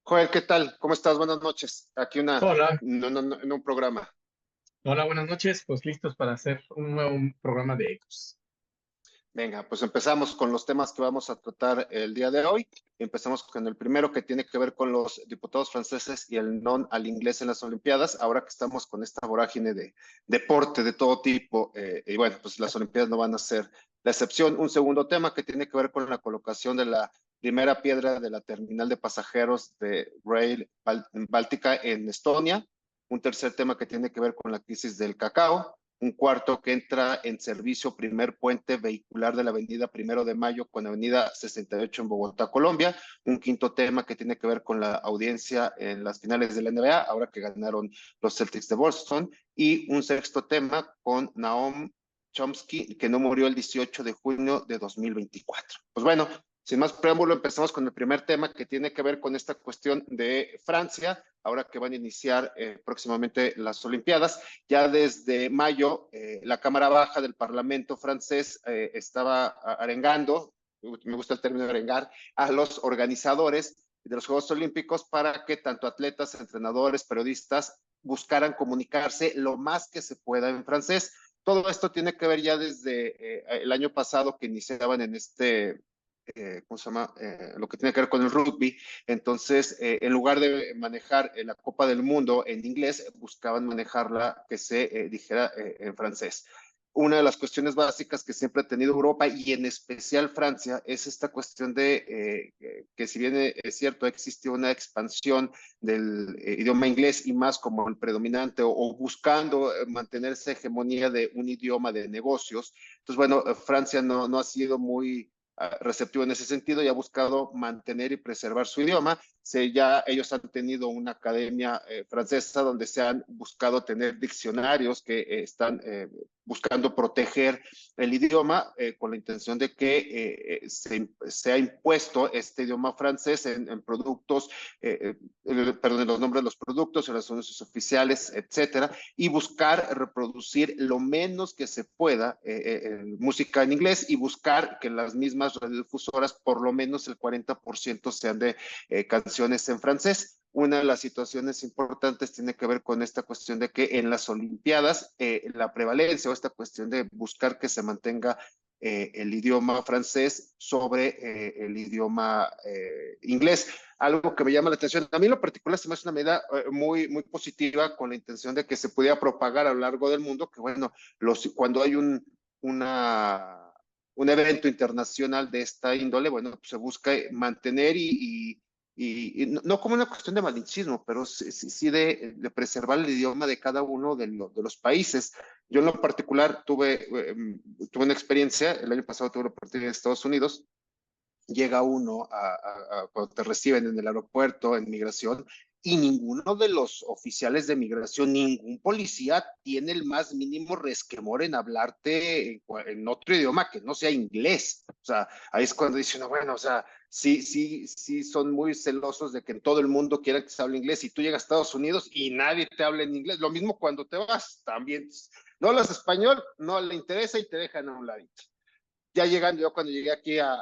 Joel, ¿qué tal? ¿Cómo estás? Buenas noches. Aquí Hola, en un programa. hola, buenas noches. Pues listos para hacer un nuevo programa de Ecos. Venga, pues empezamos con los temas que vamos a tratar el día de hoy. Empezamos con el primero que tiene que ver con los diputados franceses y el non al inglés en las Olimpiadas. Ahora que estamos con esta vorágine de deporte de todo tipo, y bueno, pues las Olimpiadas no van a ser la excepción. Un segundo tema que tiene que ver con la colocación de la primera piedra de la terminal de pasajeros de Rail Báltica en Estonia. Un tercer tema que tiene que ver con la crisis del cacao. Un cuarto que entra en servicio primer puente vehicular de la avenida Primero de Mayo con la avenida 68 en Bogotá, Colombia. Un quinto tema que tiene que ver con la audiencia en las finales de la NBA, ahora que ganaron los Celtics de Boston. Y un sexto tema con Naom Chomsky, que no murió el 18 de junio de 2024. Pues bueno, sin más preámbulo, empezamos con el primer tema que tiene que ver con esta cuestión de Francia, ahora que van a iniciar próximamente las Olimpiadas. Ya desde mayo, la Cámara Baja del Parlamento francés estaba arengando, me gusta el término arengar, a los organizadores de los Juegos Olímpicos para que tanto atletas, entrenadores, periodistas buscaran comunicarse lo más que se pueda en francés. Todo esto tiene que ver ya desde el año pasado que iniciaban en ¿cómo se llama? Lo que tiene que ver con el rugby. Entonces, en lugar de manejar la Copa del Mundo en inglés, buscaban manejarla que se dijera en francés. Una de las cuestiones básicas que siempre ha tenido Europa y en especial Francia es esta cuestión de que si bien es cierto, existe una expansión del idioma inglés y más como el predominante o buscando mantener esa hegemonía de un idioma de negocios. Entonces, bueno, Francia no ha sido muy receptivo en ese sentido y ha buscado mantener y preservar su idioma. Ya ellos han tenido una academia francesa donde se han buscado tener diccionarios que están buscando proteger el idioma con la intención de que se ha impuesto este idioma francés en productos, perdón, en los nombres de los productos, en los anuncios oficiales, etcétera, y buscar reproducir lo menos que se pueda música en inglés y buscar que las mismas radiodifusoras, por lo menos el 40% sean de canciones en francés. Una de las situaciones importantes tiene que ver con esta cuestión de que en las Olimpiadas la prevalencia o esta cuestión de buscar que se mantenga el idioma francés sobre el idioma inglés. Algo que me llama la atención. A mí en lo particular se me hace una medida muy positiva con la intención de que se pudiera propagar a lo largo del mundo, que bueno, cuando hay un evento internacional de esta índole, bueno, pues se busca mantener y no como una cuestión de malinchismo, pero sí de preservar el idioma de cada uno de los países. Yo en lo particular tuve una experiencia, el año pasado tuve la oportunidad en Estados Unidos. Llega uno cuando te reciben en el aeropuerto, en migración, y ninguno de los oficiales de migración, ningún policía tiene el más mínimo resquemor en hablarte en otro idioma que no sea inglés. O sea, ahí es cuando dicen, no, bueno, o sea, sí son muy celosos de que en todo el mundo quiera que se hable inglés y tú llegas a Estados Unidos y nadie te habla en inglés. Lo mismo cuando te vas, también. No hablas español, no le interesa y te dejan a un ladito. Ya llegando, yo cuando llegué aquí a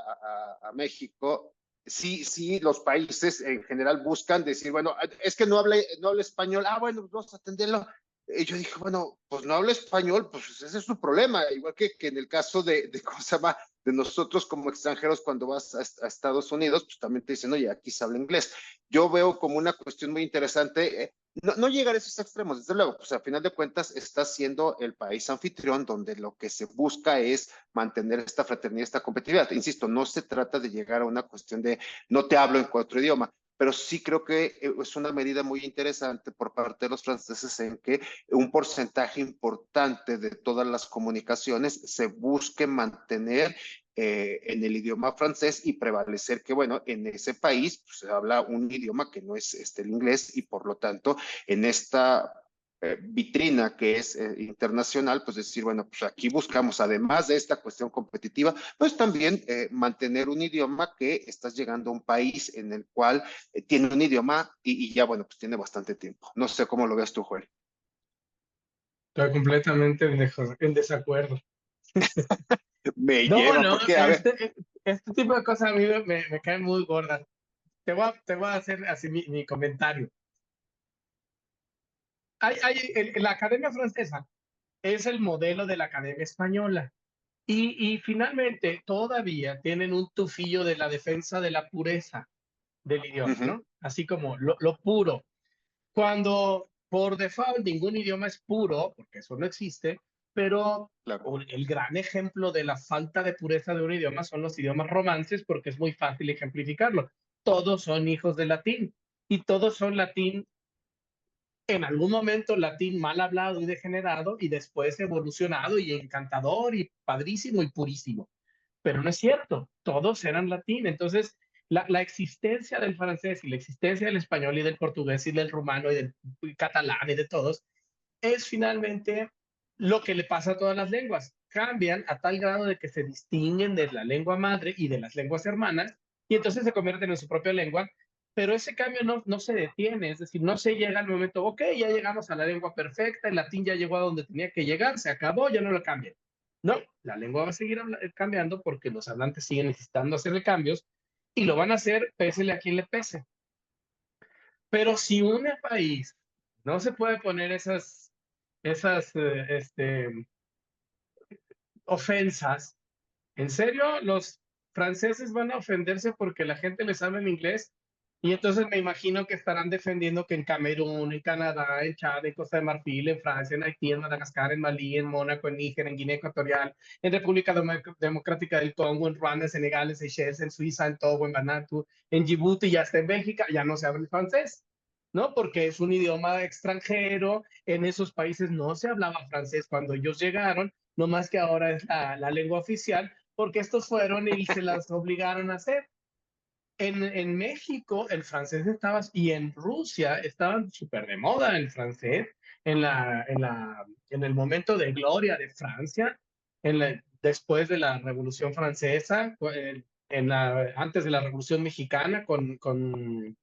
México, sí, los países en general buscan decir, bueno, es que no habla español, bueno, pues vamos a atenderlo. Y yo dije, bueno, pues no habla español, pues ese es su problema, igual que en el caso ¿cómo se llama? De nosotros como extranjeros cuando vas a Estados Unidos, pues también te dicen, oye, aquí se habla inglés. Yo veo como una cuestión muy interesante, no llegar a esos extremos, desde luego, pues a final de cuentas está siendo el país anfitrión donde lo que se busca es mantener esta fraternidad, esta competitividad. Insisto, no se trata de llegar a una cuestión de no te hablo en cuatro idiomas, pero sí creo que es una medida muy interesante por parte de los franceses en que un porcentaje importante de todas las comunicaciones se busque mantener en el idioma francés y prevalecer que, bueno, en ese país pues, se habla un idioma que no es el inglés y por lo tanto en esta vitrina que es internacional, pues decir, bueno, pues aquí buscamos, además de esta cuestión competitiva, pues también mantener un idioma que estás llegando a un país en el cual tiene un idioma y ya, bueno, pues tiene bastante tiempo. No sé cómo lo ves tú, Joel. Estoy completamente en desacuerdo. Me No, lleva, no, porque, a ver, este tipo de cosas a mí me caen muy gordas. te voy a hacer así mi comentario. La Academia Francesa es el modelo de la Academia Española. Y finalmente todavía tienen un tufillo de la defensa de la pureza del idioma, Ujú, ¿no? Así como lo puro. Cuando por default ningún idioma es puro, porque eso no existe, pero claro. el gran ejemplo de la falta de pureza de un idioma son los idiomas romances, porque es muy fácil ejemplificarlo. Todos son hijos de latín y todos son latín en algún momento latín mal hablado y degenerado y después evolucionado y encantador y padrísimo y purísimo. Pero no es cierto, todos eran latín. Entonces, la existencia del francés y la existencia del español y del portugués y del rumano y del catalán y de todos es finalmente lo que le pasa a todas las lenguas. Cambian a tal grado de que se distinguen de la lengua madre y de las lenguas hermanas y entonces se convierten en su propia lengua, pero ese cambio no se detiene, es decir, no se llega al momento, ok, ya llegamos a la lengua perfecta, el latín ya llegó a donde tenía que llegar, se acabó, ya no lo cambian. No, la lengua va a seguir cambiando porque los hablantes siguen necesitando hacerle cambios y lo van a hacer pésele a quien le pese. Pero si un país no se puede poner esas ofensas, ¿en serio los franceses van a ofenderse porque la gente les habla en inglés? Y entonces me imagino que estarán defendiendo que en Camerún, en Canadá, en Chad, en Costa de Marfil, en Francia, en Haití, en Madagascar, en Malí, en Mónaco, en Níger, en Guinea Ecuatorial, en República Democrática del Congo, en Ruanda, en Senegal, en Seychelles, en Suiza, en Togo, en Vanuatu, en Djibouti y hasta en Bélgica, ya no se habla el francés, ¿no? Porque es un idioma extranjero, en esos países no se hablaba francés cuando ellos llegaron, no más que ahora es la lengua oficial, porque estos fueron y se las obligaron a hacer. En México el francés estaba, y en Rusia estaban súper de moda el francés, en el momento de gloria de Francia, después de la Revolución Francesa, antes de la Revolución Mexicana, con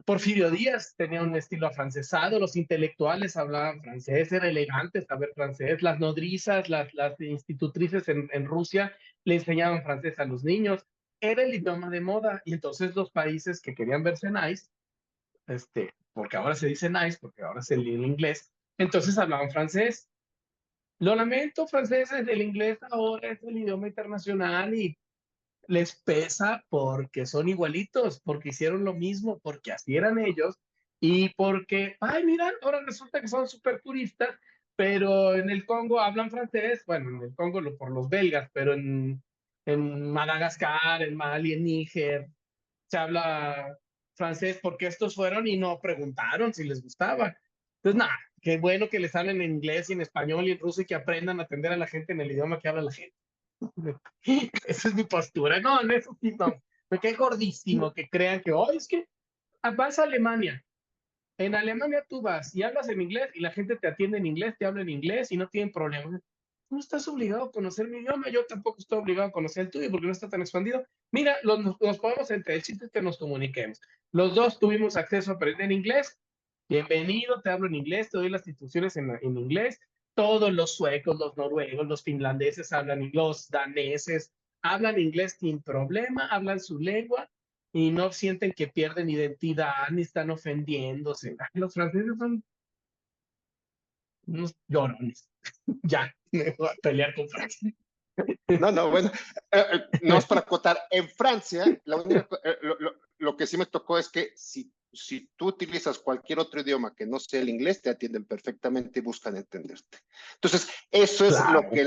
Porfirio Díaz tenía un estilo afrancesado, los intelectuales hablaban francés, era elegante saber francés, las nodrizas, las institutrices en Rusia le enseñaban francés a los niños, era el idioma de moda y entonces los países que querían verse nice, porque ahora se dice nice, porque ahora se lee en inglés, entonces hablaban francés. Lo lamento, franceses, el inglés ahora es el idioma internacional y les pesa porque son igualitos, porque hicieron lo mismo, porque así eran ellos y porque, ay, mira, ahora resulta que son súper puristas, pero en el Congo hablan francés, bueno, en el Congo por los belgas, pero en Madagascar, en Mali, en Níger, se habla francés porque estos fueron y no preguntaron si les gustaba. Entonces, nada, qué bueno que les hablen en inglés y en español y en ruso y que aprendan a atender a la gente en el idioma que habla la gente. Esa es mi postura. No, en eso sí, no. Me cae gordísimo que crean que, oh, es que vas a Alemania. En Alemania tú vas y hablas en inglés y la gente te atiende en inglés, te habla en inglés y no tienen problemas. No estás obligado a conocer mi idioma, yo tampoco estoy obligado a conocer el tuyo porque no está tan expandido. Mira, nos podemos entre el chiste es que nos comuniquemos. Los dos tuvimos acceso a aprender inglés. Bienvenido, te hablo en inglés, te doy las instrucciones en inglés. Todos los suecos, los noruegos, los finlandeses hablan, los daneses hablan inglés sin problema, hablan su lengua y no sienten que pierden identidad ni están ofendiéndose. Ay, los franceses son unos llorones. Ya, me voy a pelear con Francia. No, no, bueno, no es para acotar. En Francia, lo que sí me tocó es que si tú utilizas cualquier otro idioma que no sea el inglés, te atienden perfectamente y buscan entenderte. Entonces, eso es lo Claro. que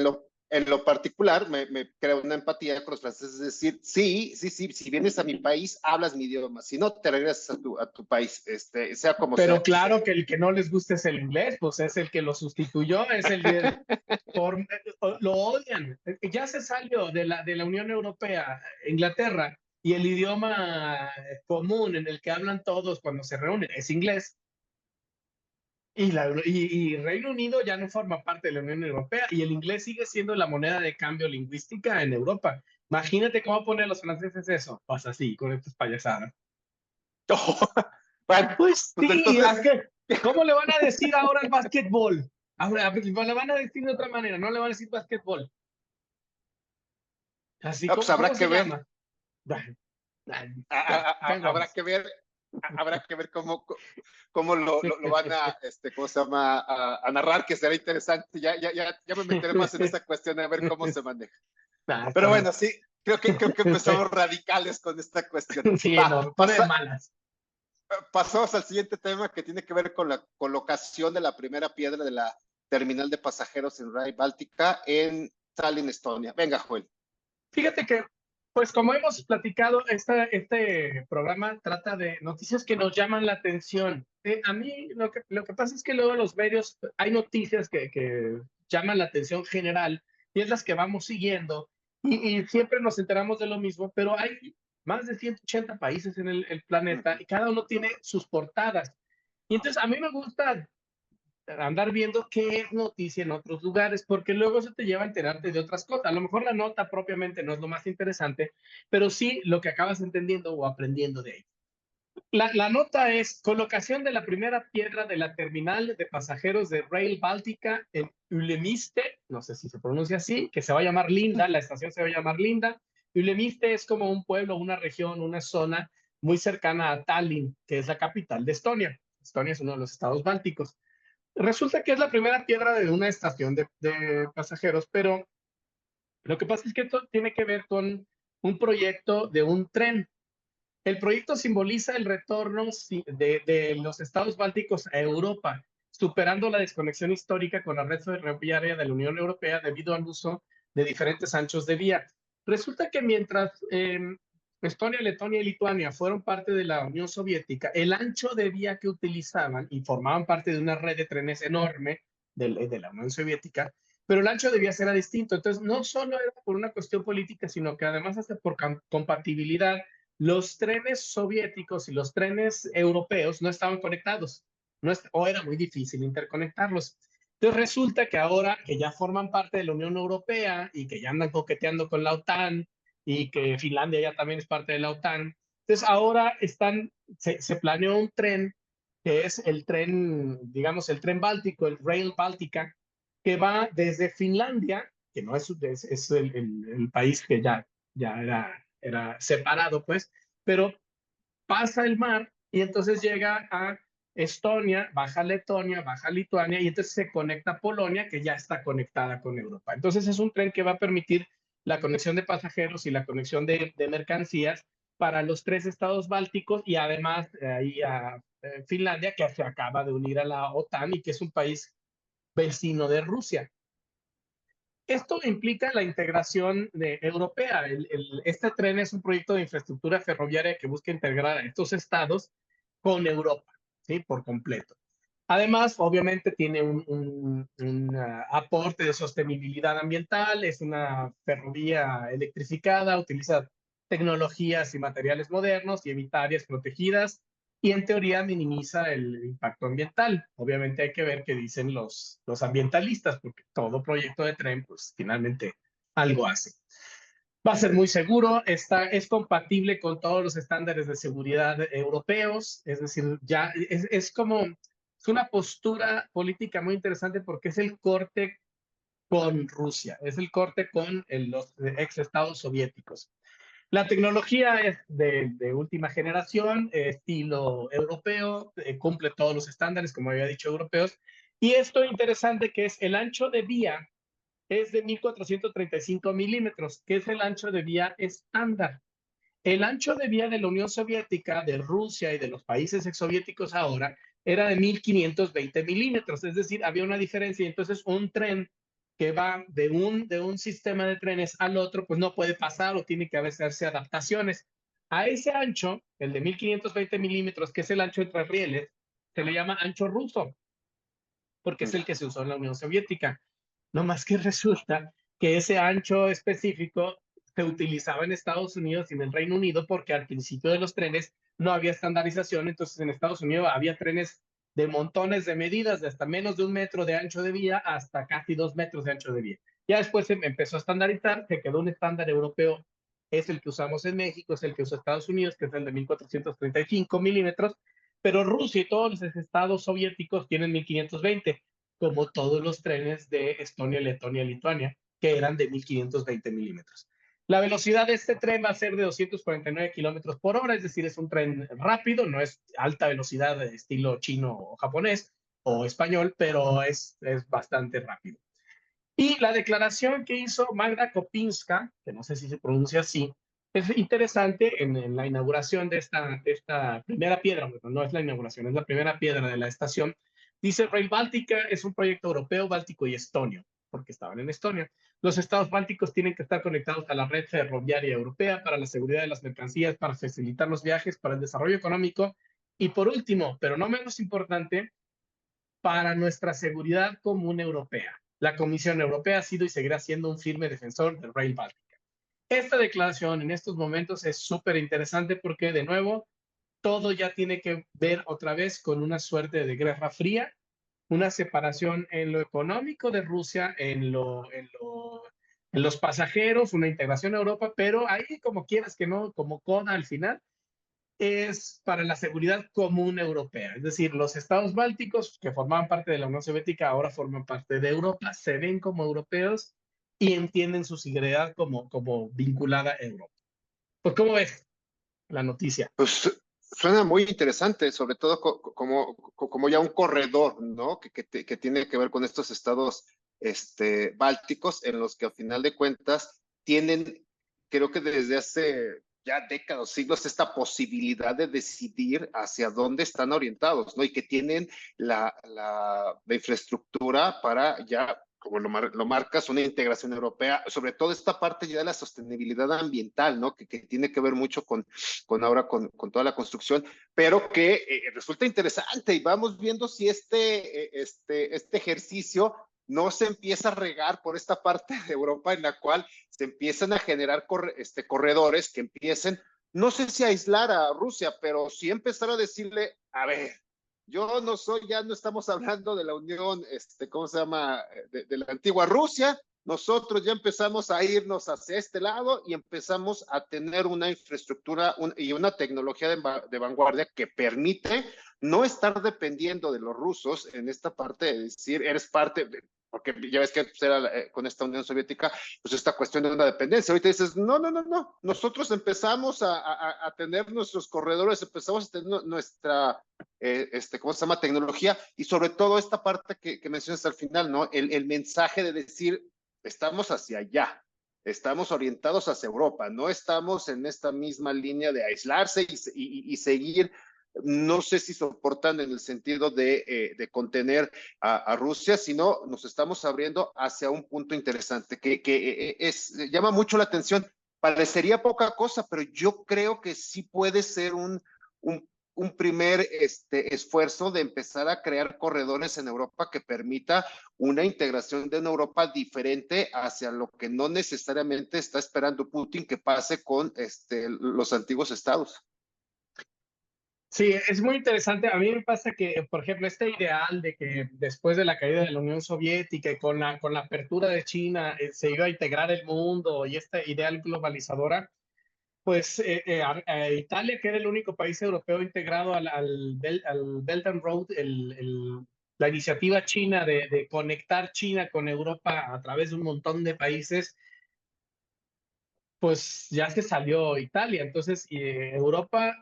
en lo particular me crea una empatía con los franceses, es decir, sí, sí, sí, si vienes a mi país, hablas mi idioma, si no, te regresas a tu país, sea como Pero sea. claro que el que no les guste es el inglés, pues es el que lo sustituyó, es el de, lo odian. Ya se salió de la Unión Europea, Inglaterra, y el idioma común en el que hablan todos cuando se reúnen es inglés. Y Reino Unido ya no forma parte de la Unión Europea y el inglés sigue siendo la moneda de cambio lingüística en Europa. Imagínate cómo ponen los franceses eso. Pues así, con estas payasadas. Bueno, Pues pues sí, entonces, ¿cómo le van a decir ahora al básquetbol? Ahora, le van a decir de otra manera, no le van a decir básquetbol. Así, pues ¿cómo habrá que se ver. llama? Habrá Vengamos. que ver, habrá que ver cómo lo van a, ¿cómo se llama? A narrar, que será interesante. Ya me meteré más en esa cuestión a ver cómo se maneja. Pero Está bien. bueno, sí, creo que empezamos radicales con esta cuestión. Sí, Va, no, me pone de malas. pasamos al siguiente tema que tiene que ver con la colocación de la primera piedra de la terminal de pasajeros en Rail Báltica en Tallinn, Estonia. Venga, Joel. Fíjate que, pues como hemos platicado, este programa trata de noticias que nos llaman la atención. A mí lo que pasa es que luego los medios, hay noticias que llaman la atención general y es las que vamos siguiendo y siempre nos enteramos de lo mismo, pero hay más de 180 países en el planeta y cada uno tiene sus portadas. Y entonces a mí me gusta andar viendo qué es noticia en otros lugares, porque luego eso te lleva a enterarte de otras cosas. A lo mejor la nota propiamente no es lo más interesante, pero sí lo que acabas entendiendo o aprendiendo de ahí. La nota es colocación de la primera piedra de la terminal de pasajeros de Rail Báltica en Ülemiste, no sé si se pronuncia así, que se va a llamar Linda, la estación se va a llamar Linda. Ülemiste es como un pueblo, una región, una zona muy cercana a Tallinn, que es la capital de Estonia. Estonia es uno de los estados bálticos. Resulta que es la primera piedra de una estación de pasajeros, pero lo que pasa es que esto tiene que ver con un proyecto de un tren. El proyecto simboliza el retorno de los estados bálticos a Europa, superando la desconexión histórica con la red ferroviaria de la Unión Europea debido al uso de diferentes anchos de vía. Resulta que mientras Estonia, Letonia y Lituania fueron parte de la Unión Soviética, el ancho de vía que utilizaban y formaban parte de una red de trenes enorme de la Unión Soviética, pero el ancho de vías era distinto. Entonces, no solo era por una cuestión política, sino que además hasta por compatibilidad los trenes soviéticos y los trenes europeos no estaban conectados, o era muy difícil interconectarlos. Entonces resulta que ahora que ya forman parte de la Unión Europea y que ya andan coqueteando con la OTAN y que Finlandia ya también es parte de la OTAN, entonces ahora se planeó un tren que es el tren, digamos, el tren báltico, el Rail Báltica, que va desde Finlandia, que no es el país que ya era separado, pues, pero pasa el mar y entonces llega a Estonia, baja Letonia, baja Lituania y entonces se conecta a Polonia, que ya está conectada con Europa. Entonces es un tren que va a permitir la conexión de pasajeros y la conexión de mercancías para los tres estados bálticos y además ahí a Finlandia, que se acaba de unir a la OTAN y que es un país vecino de Rusia. Esto implica la integración europea. Este tren es un proyecto de infraestructura ferroviaria que busca integrar a estos estados con Europa, ¿sí? Por completo. Además, obviamente tiene un aporte de sostenibilidad ambiental, es una ferrovía electrificada, utiliza tecnologías y materiales modernos y evita áreas protegidas y en teoría minimiza el impacto ambiental. Obviamente hay que ver qué dicen los ambientalistas, porque todo proyecto de tren, pues finalmente algo hace. Va a ser muy seguro, es compatible con todos los estándares de seguridad europeos, es decir, ya es una postura política muy interesante porque es el corte con Rusia, es el corte con los ex estados soviéticos. La tecnología es de última generación, estilo europeo, cumple todos los estándares, como había dicho, europeos. Y esto interesante que es el ancho de vía es de 1435 milímetros, que es el ancho de vía estándar. El ancho de vía de la Unión Soviética, de Rusia y de los países exsoviéticos ahora era de 1520 milímetros, es decir, había una diferencia. Entonces, un tren que va de un sistema de trenes al otro, pues no puede pasar o tiene que hacerse adaptaciones. A ese ancho, el de 1520 milímetros, que es el ancho entre rieles, se le llama ancho ruso, porque es el Ya. que se usó en la Unión Soviética. No más que resulta que ese ancho específico se utilizaba en Estados Unidos y en el Reino Unido porque al principio de los trenes no había estandarización, entonces en Estados Unidos había trenes de montones de medidas, de hasta menos de 1 metro de ancho de vía hasta casi 2 metros de ancho de vía. Ya después se empezó a estandarizar, se quedó un estándar europeo, es el que usamos en México, es el que usa Estados Unidos, que es el de 1435 milímetros, pero Rusia y todos los estados soviéticos tienen 1520, como todos los trenes de Estonia, Letonia, Lituania, que eran de 1520 milímetros. La velocidad de este tren va a ser de 249 kilómetros por hora, es decir, es un tren rápido, no es alta velocidad de estilo chino o japonés o español, pero es bastante rápido. Y la declaración que hizo Magda Kopinska, que no sé si se pronuncia así, es interesante en la inauguración de esta primera piedra, bueno, no es la inauguración, es la primera piedra de la estación. Dice, Rail Báltica es un proyecto europeo, báltico y estonio, porque estaban en Estonia. Los estados bálticos tienen que estar conectados a la red ferroviaria europea para la seguridad de las mercancías, para facilitar los viajes, para el desarrollo económico y por último, pero no menos importante, para nuestra seguridad común europea. La Comisión Europea ha sido y seguirá siendo un firme defensor del Rail Báltica. Esta declaración en estos momentos es súper interesante porque, de nuevo, todo ya tiene que ver otra vez con una suerte de guerra fría, una separación en lo económico de Rusia, en los pasajeros, una integración a Europa, pero ahí como quieras que no, como coda al final, es para la seguridad común europea. Es decir, los estados bálticos que formaban parte de la Unión Soviética ahora forman parte de Europa, se ven como europeos y entienden su seguridad como vinculada a Europa. Pues, ¿cómo ves la noticia? Pues suena muy interesante, sobre todo como ya un corredor, ¿no? Que tiene que ver con estos estados bálticos, en los que al final de cuentas tienen, creo que desde hace ya décadas, siglos, esta posibilidad de decidir hacia dónde están orientados, ¿no? Y que tienen la infraestructura para ya, como lo marcas, una integración europea, sobre todo esta parte ya de la sostenibilidad ambiental, ¿no? Que tiene que ver mucho con toda la construcción, pero que resulta interesante y vamos viendo si este ejercicio no se empieza a regar por esta parte de Europa en la cual se empiezan a generar corredores que empiecen, no sé si a aislar a Rusia, pero sí empezar a decirle, a ver, yo no soy, ya no estamos hablando de la Unión, ¿cómo se llama? De la antigua Rusia, nosotros ya empezamos a irnos hacia este lado y empezamos a tener una infraestructura y una tecnología de vanguardia que permite no estar dependiendo de los rusos en esta parte de decir, eres parte, porque ya ves que era con esta Unión Soviética, pues esta cuestión de una dependencia. Ahorita dices, no, nosotros empezamos a tener nuestros corredores, empezamos a tener nuestra, ¿cómo se llama? Tecnología y sobre todo esta parte que mencionas al final, ¿no? El mensaje de decir, estamos hacia allá, estamos orientados hacia Europa, no estamos en esta misma línea de aislarse y seguir, no sé si soportan en el sentido de contener a Rusia, sino nos estamos abriendo hacia un punto interesante que llama mucho la atención. Parecería poca cosa, pero yo creo que sí puede ser un primer esfuerzo de empezar a crear corredores en Europa que permita una integración de una Europa diferente hacia lo que no necesariamente está esperando Putin que pase con los antiguos estados. Sí, es muy interesante. A mí me pasa que, por ejemplo, este ideal de que después de la caída de la Unión Soviética y con la apertura de China se iba a integrar el mundo y esta ideal globalizadora, pues Italia, que era el único país europeo integrado al Belt and Road, la iniciativa china de conectar China con Europa a través de un montón de países, pues ya se salió Italia. Entonces, Europa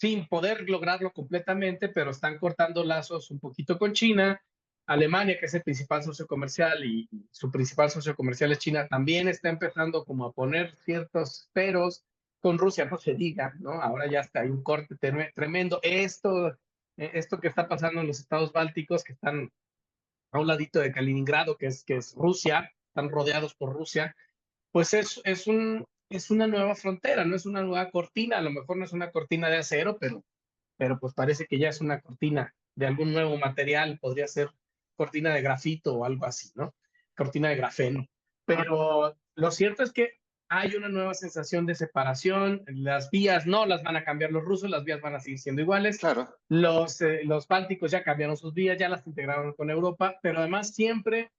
sin poder lograrlo completamente, pero están cortando lazos un poquito con China. Alemania, que es el principal socio comercial y su principal socio comercial es China, también está empezando como a poner ciertos peros. Con Rusia no se diga, ¿no? Ahora ya está, hay un corte tremendo. Esto que está pasando en los estados bálticos, que están a un ladito de Kaliningrado, que es Rusia, están rodeados por Rusia, pues es una nueva frontera, no es una nueva cortina, a lo mejor no es una cortina de acero, pero pues parece que ya es una cortina de algún nuevo material, podría ser cortina de grafito o algo así, ¿no? Cortina de grafeno. Pero lo cierto es que hay una nueva sensación de separación, las vías no las van a cambiar los rusos, las vías van a seguir siendo iguales. Claro. Los bálticos ya cambiaron sus vías, ya las integraron con Europa, pero además siempre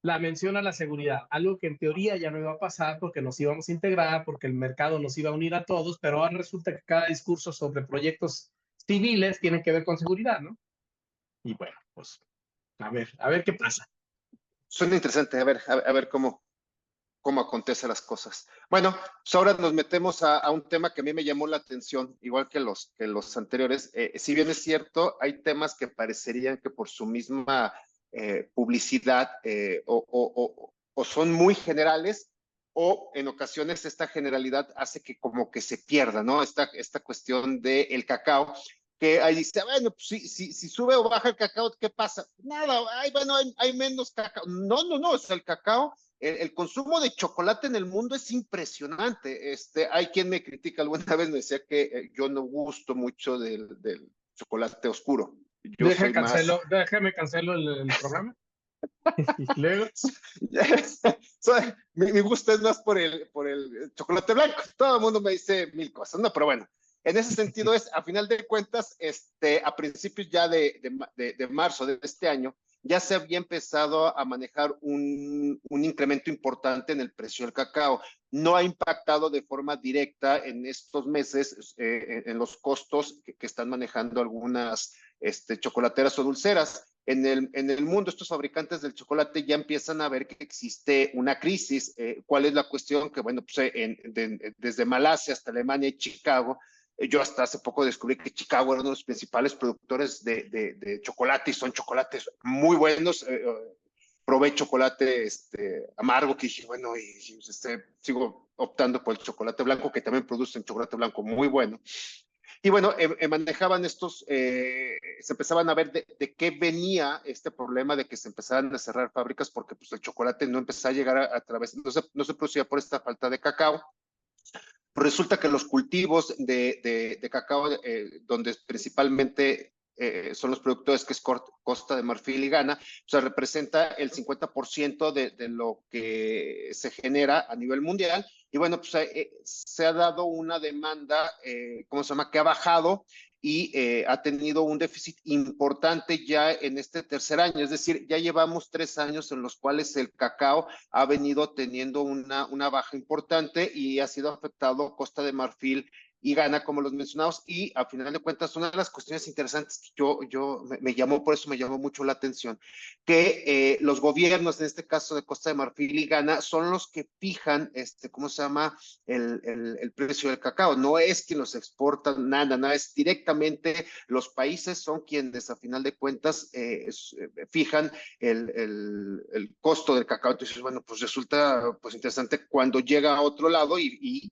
la mención a la seguridad, algo que en teoría ya no iba a pasar porque nos íbamos a integrar, porque el mercado nos iba a unir a todos, pero ahora resulta que cada discurso sobre proyectos civiles tiene que ver con seguridad, ¿no? Y bueno, pues a ver qué pasa. Suena interesante, a ver cómo. cómo acontecen las cosas. Bueno, pues ahora nos metemos a un tema que a mí me llamó la atención, igual que los anteriores. Si bien es cierto, hay temas que parecerían que por su misma publicidad o son muy generales, o en ocasiones esta generalidad hace que como que se pierda, ¿no? Esta cuestión del cacao, que ahí dice, bueno, pues si sube o baja el cacao, ¿qué pasa? Nada, bueno, hay menos cacao. No, o sea, el cacao, el consumo de chocolate en el mundo es impresionante. Hay quien me critica, alguna vez me decía que yo no gusto mucho del chocolate oscuro. Yo soy más... Déjame cancelo el programa. Y luego, mi gusto es más por el chocolate blanco. Todo el mundo me dice mil cosas, ¿no? Pero bueno, en ese sentido es, a final de cuentas, a principios ya de marzo de este año, ya se había empezado a manejar un incremento importante en el precio del cacao. No ha impactado de forma directa en estos meses en los costos que están manejando algunas chocolateras o dulceras. En el mundo, estos fabricantes del chocolate ya empiezan a ver que existe una crisis. ¿Cuál es la cuestión? Que bueno, pues desde Malasia hasta Alemania y Chicago, yo hasta hace poco descubrí que Chicago era uno de los principales productores de chocolate y son chocolates muy buenos. Probé chocolate amargo que dije, bueno, sigo optando por el chocolate blanco, que también produce un chocolate blanco muy bueno. Y bueno, manejaban se empezaban a ver de qué venía este problema de que se empezaran a cerrar fábricas porque pues, el chocolate no empezaba a llegar a través, no se producía por esta falta de cacao. Resulta que los cultivos de cacao, donde principalmente son los productores, que es Costa de Marfil y Ghana, o sea, representa el 50% de lo que se genera a nivel mundial. Y bueno, pues se ha dado una demanda, ¿cómo se llama?, que ha bajado y ha tenido un déficit importante ya en este tercer año. Es decir, ya llevamos 3 años en los cuales el cacao ha venido teniendo una baja importante y ha sido afectado Costa de Marfil y Ghana, como los mencionados, y a final de cuentas, una de las cuestiones interesantes que me llamó, por eso me llamó mucho la atención, que los gobiernos, en este caso de Costa de Marfil y Ghana, son los que fijan, ¿cómo se llama?, el precio del cacao. No es quien los exporta, nada, es directamente los países son quienes, a final de cuentas, fijan el costo del cacao. Entonces, bueno, pues resulta pues interesante cuando llega a otro lado y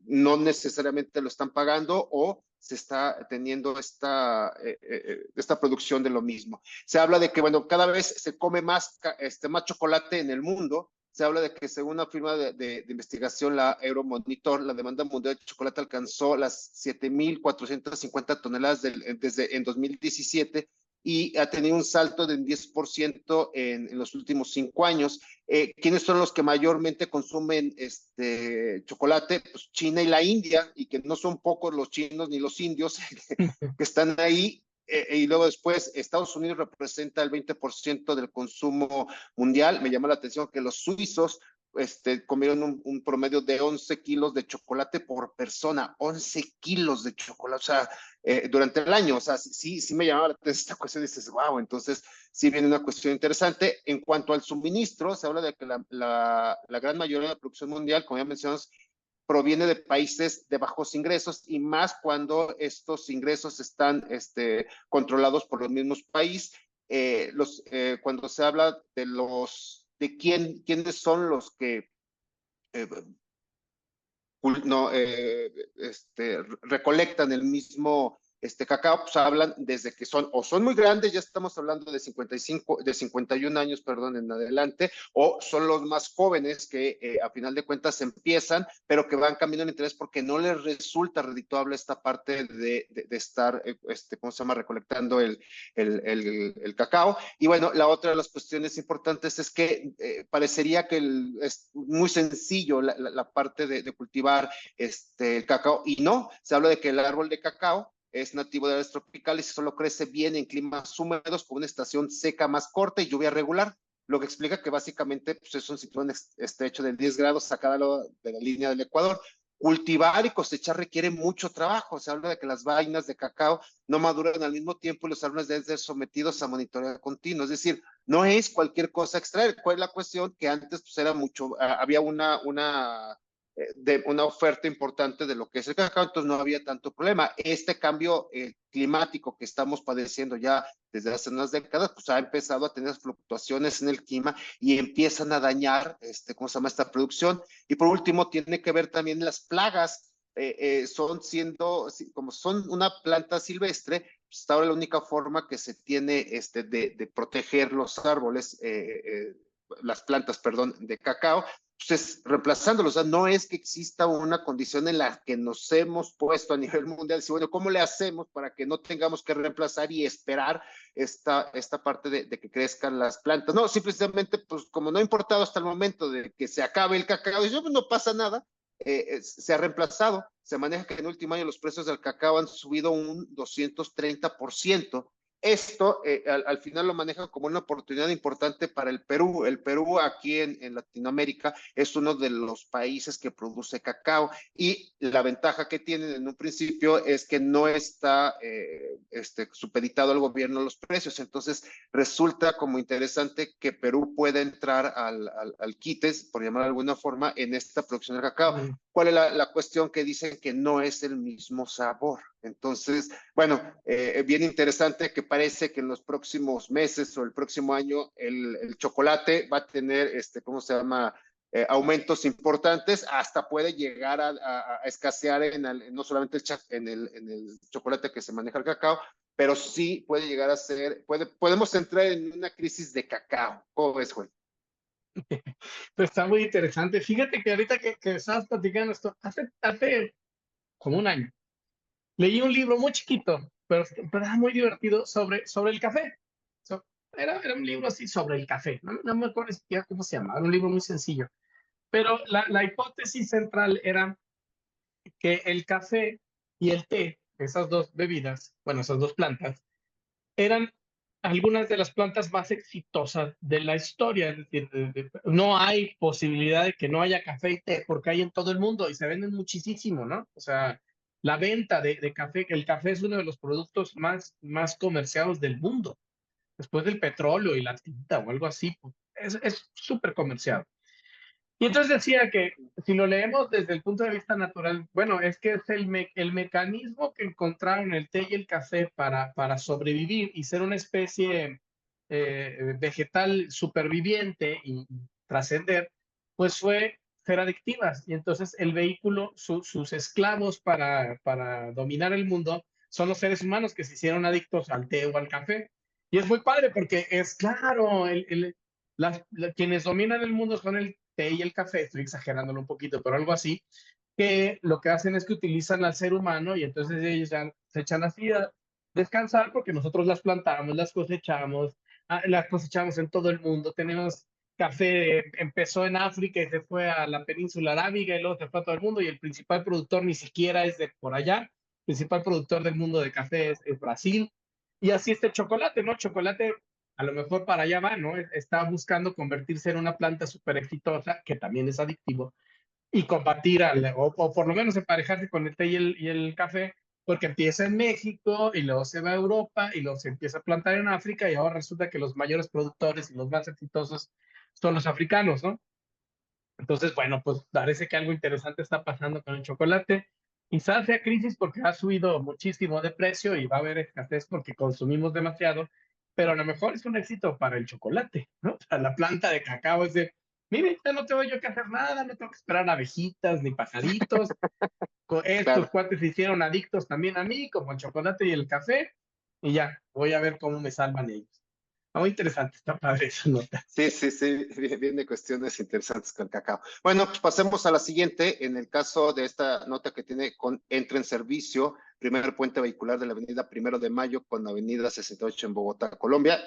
no necesariamente lo están pagando o se está teniendo esta producción de lo mismo. Se habla de que, bueno, cada vez se come más chocolate en el mundo. Se habla de que según una firma de investigación, la Euromonitor, la demanda mundial de chocolate alcanzó las 7.450 toneladas desde en 2017 y ha tenido un salto de un 10% en los últimos 5 años. ¿Quiénes son los que mayormente consumen chocolate? Pues China y la India, y que no son pocos los chinos ni los indios que están ahí. Y luego después Estados Unidos representa el 20% del consumo mundial. Me llama la atención que los suizos comieron un promedio de 11 kilos de chocolate por persona, 11 kilos de chocolate, o sea, durante el año. O sea, sí me llamaba la atención esta cuestión y dices, wow, entonces sí viene una cuestión interesante. En cuanto al suministro, se habla de que la gran mayoría de la producción mundial, como ya mencionamos, proviene de países de bajos ingresos y más cuando estos ingresos están controlados por los mismos países. Cuando se habla de quiénes son los que eh, no, recolectan el mismo cacao, pues hablan desde que son muy grandes, ya estamos hablando de 51 años, perdón, en adelante, o son los más jóvenes que a final de cuentas empiezan, pero que van cambiando el interés porque no les resulta redituable esta parte de estar, ¿cómo se llama?, recolectando el cacao. Y bueno, la otra de las cuestiones importantes es que parecería que es muy sencillo la parte de cultivar el cacao, y no, se habla de que el árbol de cacao es nativo de áreas tropicales y solo crece bien en climas húmedos con una estación seca más corta y lluvia regular, lo que explica que básicamente pues, es un cinturón estrecho de 10 grados sacado de la línea del Ecuador. cultivar y cosechar requiere mucho trabajo. Se habla de que las vainas de cacao no maduran al mismo tiempo y los árboles deben ser sometidos a monitoreo continuo. Es decir, no es cualquier cosa extraer. ¿Cuál es la cuestión? Que antes pues, era mucho, había una oferta importante de lo que es el cacao, entonces no había tanto problema. Este cambio climático que estamos padeciendo ya desde hace unas décadas, pues ha empezado a tener fluctuaciones en el clima y empiezan a dañar, ¿cómo se llama esta producción? Y por último, tiene que ver también las plagas. Como son una planta silvestre, pues hasta ahora la única forma que se tiene de proteger los árboles, las plantas, perdón, de cacao, pues es reemplazándolos. O sea, no es que exista una condición en la que nos hemos puesto a nivel mundial, si bueno, ¿cómo le hacemos para que no tengamos que reemplazar y esperar esta parte de que crezcan las plantas? No, simplemente, pues como no ha importado hasta el momento de que se acabe el cacao, pues no pasa nada, se ha reemplazado. Se maneja que en el último año los precios del cacao han subido un 230%. Esto al final lo manejan como una oportunidad importante para el Perú. El Perú aquí en Latinoamérica es uno de los países que produce cacao y la ventaja que tienen en un principio es que no está supeditado al gobierno los precios. Entonces resulta como interesante que Perú pueda entrar al quites, por llamar de alguna forma, en esta producción de cacao. ¿Cuál es la cuestión? Que dicen que no es el mismo sabor. Entonces, bueno, bien interesante que parece que en los próximos meses o el próximo año el chocolate va a tener, ¿cómo se llama? Aumentos importantes, hasta puede llegar a escasear no solamente en el chocolate que se maneja el cacao, pero sí puede llegar a ser, podemos entrar en una crisis de cacao. ¿Cómo ves, Juan? Pues está muy interesante. Fíjate que ahorita que estabas platicando esto, hace como un año, leí un libro muy chiquito, pero era muy divertido sobre el café. So, era un libro así sobre el café. No me acuerdo siquiera cómo se llamaba, era un libro muy sencillo. Pero la hipótesis central era que el café y el té, esas dos bebidas, bueno, esas dos plantas, eran algunas de las plantas más exitosas de la historia. Es decir, no hay posibilidad de que no haya café y té porque hay en todo el mundo y se venden muchísimo, ¿no? O sea, la venta de café, que el café es uno de los productos más comerciados del mundo, después del petróleo y la tinta o algo así, pues, es súper comerciado. Y entonces decía que si lo leemos desde el punto de vista natural, bueno, es que es el mecanismo que encontraron el té y el café para sobrevivir y ser una especie vegetal superviviente y trascender, pues fue ser adictivas. Y entonces el vehículo, sus esclavos para dominar el mundo son los seres humanos que se hicieron adictos al té o al café. Y es muy padre porque es claro, quienes dominan el mundo son el té y el café, estoy exagerándolo un poquito, pero algo así, que lo que hacen es que utilizan al ser humano y entonces ellos ya se echan así a descansar porque nosotros las plantamos, las cosechamos en todo el mundo. Tenemos café, empezó en África y se fue a la península arábiga y luego se fue a todo el mundo y el principal productor ni siquiera es de por allá. El principal productor del mundo de café es Brasil. Y así está el chocolate, ¿no? Chocolate a lo mejor para allá va, ¿no? Está buscando convertirse en una planta súper exitosa, que también es adictivo, y combatir, o por lo menos emparejarse con el té y el café, porque empieza en México y luego se va a Europa y luego se empieza a plantar en África y ahora resulta que los mayores productores y los más exitosos son los africanos, ¿no? Entonces, bueno, pues parece que algo interesante está pasando con el chocolate. Quizás sea crisis porque ha subido muchísimo de precio y va a haber escasez porque consumimos demasiado, pero a lo mejor es un éxito para el chocolate, ¿no? O sea, la planta de cacao es de, mire, ya no tengo yo que hacer nada, no tengo que esperar abejitas ni pajaritos. Estos Claro. cuates se hicieron adictos también a mí, como el chocolate y el café, y ya, voy a ver cómo me salvan ellos. Muy interesante, está padre esa nota. Sí, sí, sí, viene cuestiones interesantes con el cacao. Bueno, pues pasemos a la siguiente. En el caso de esta nota que entra en servicio, primer puente vehicular de la avenida Primero de Mayo con la avenida 68 en Bogotá, Colombia.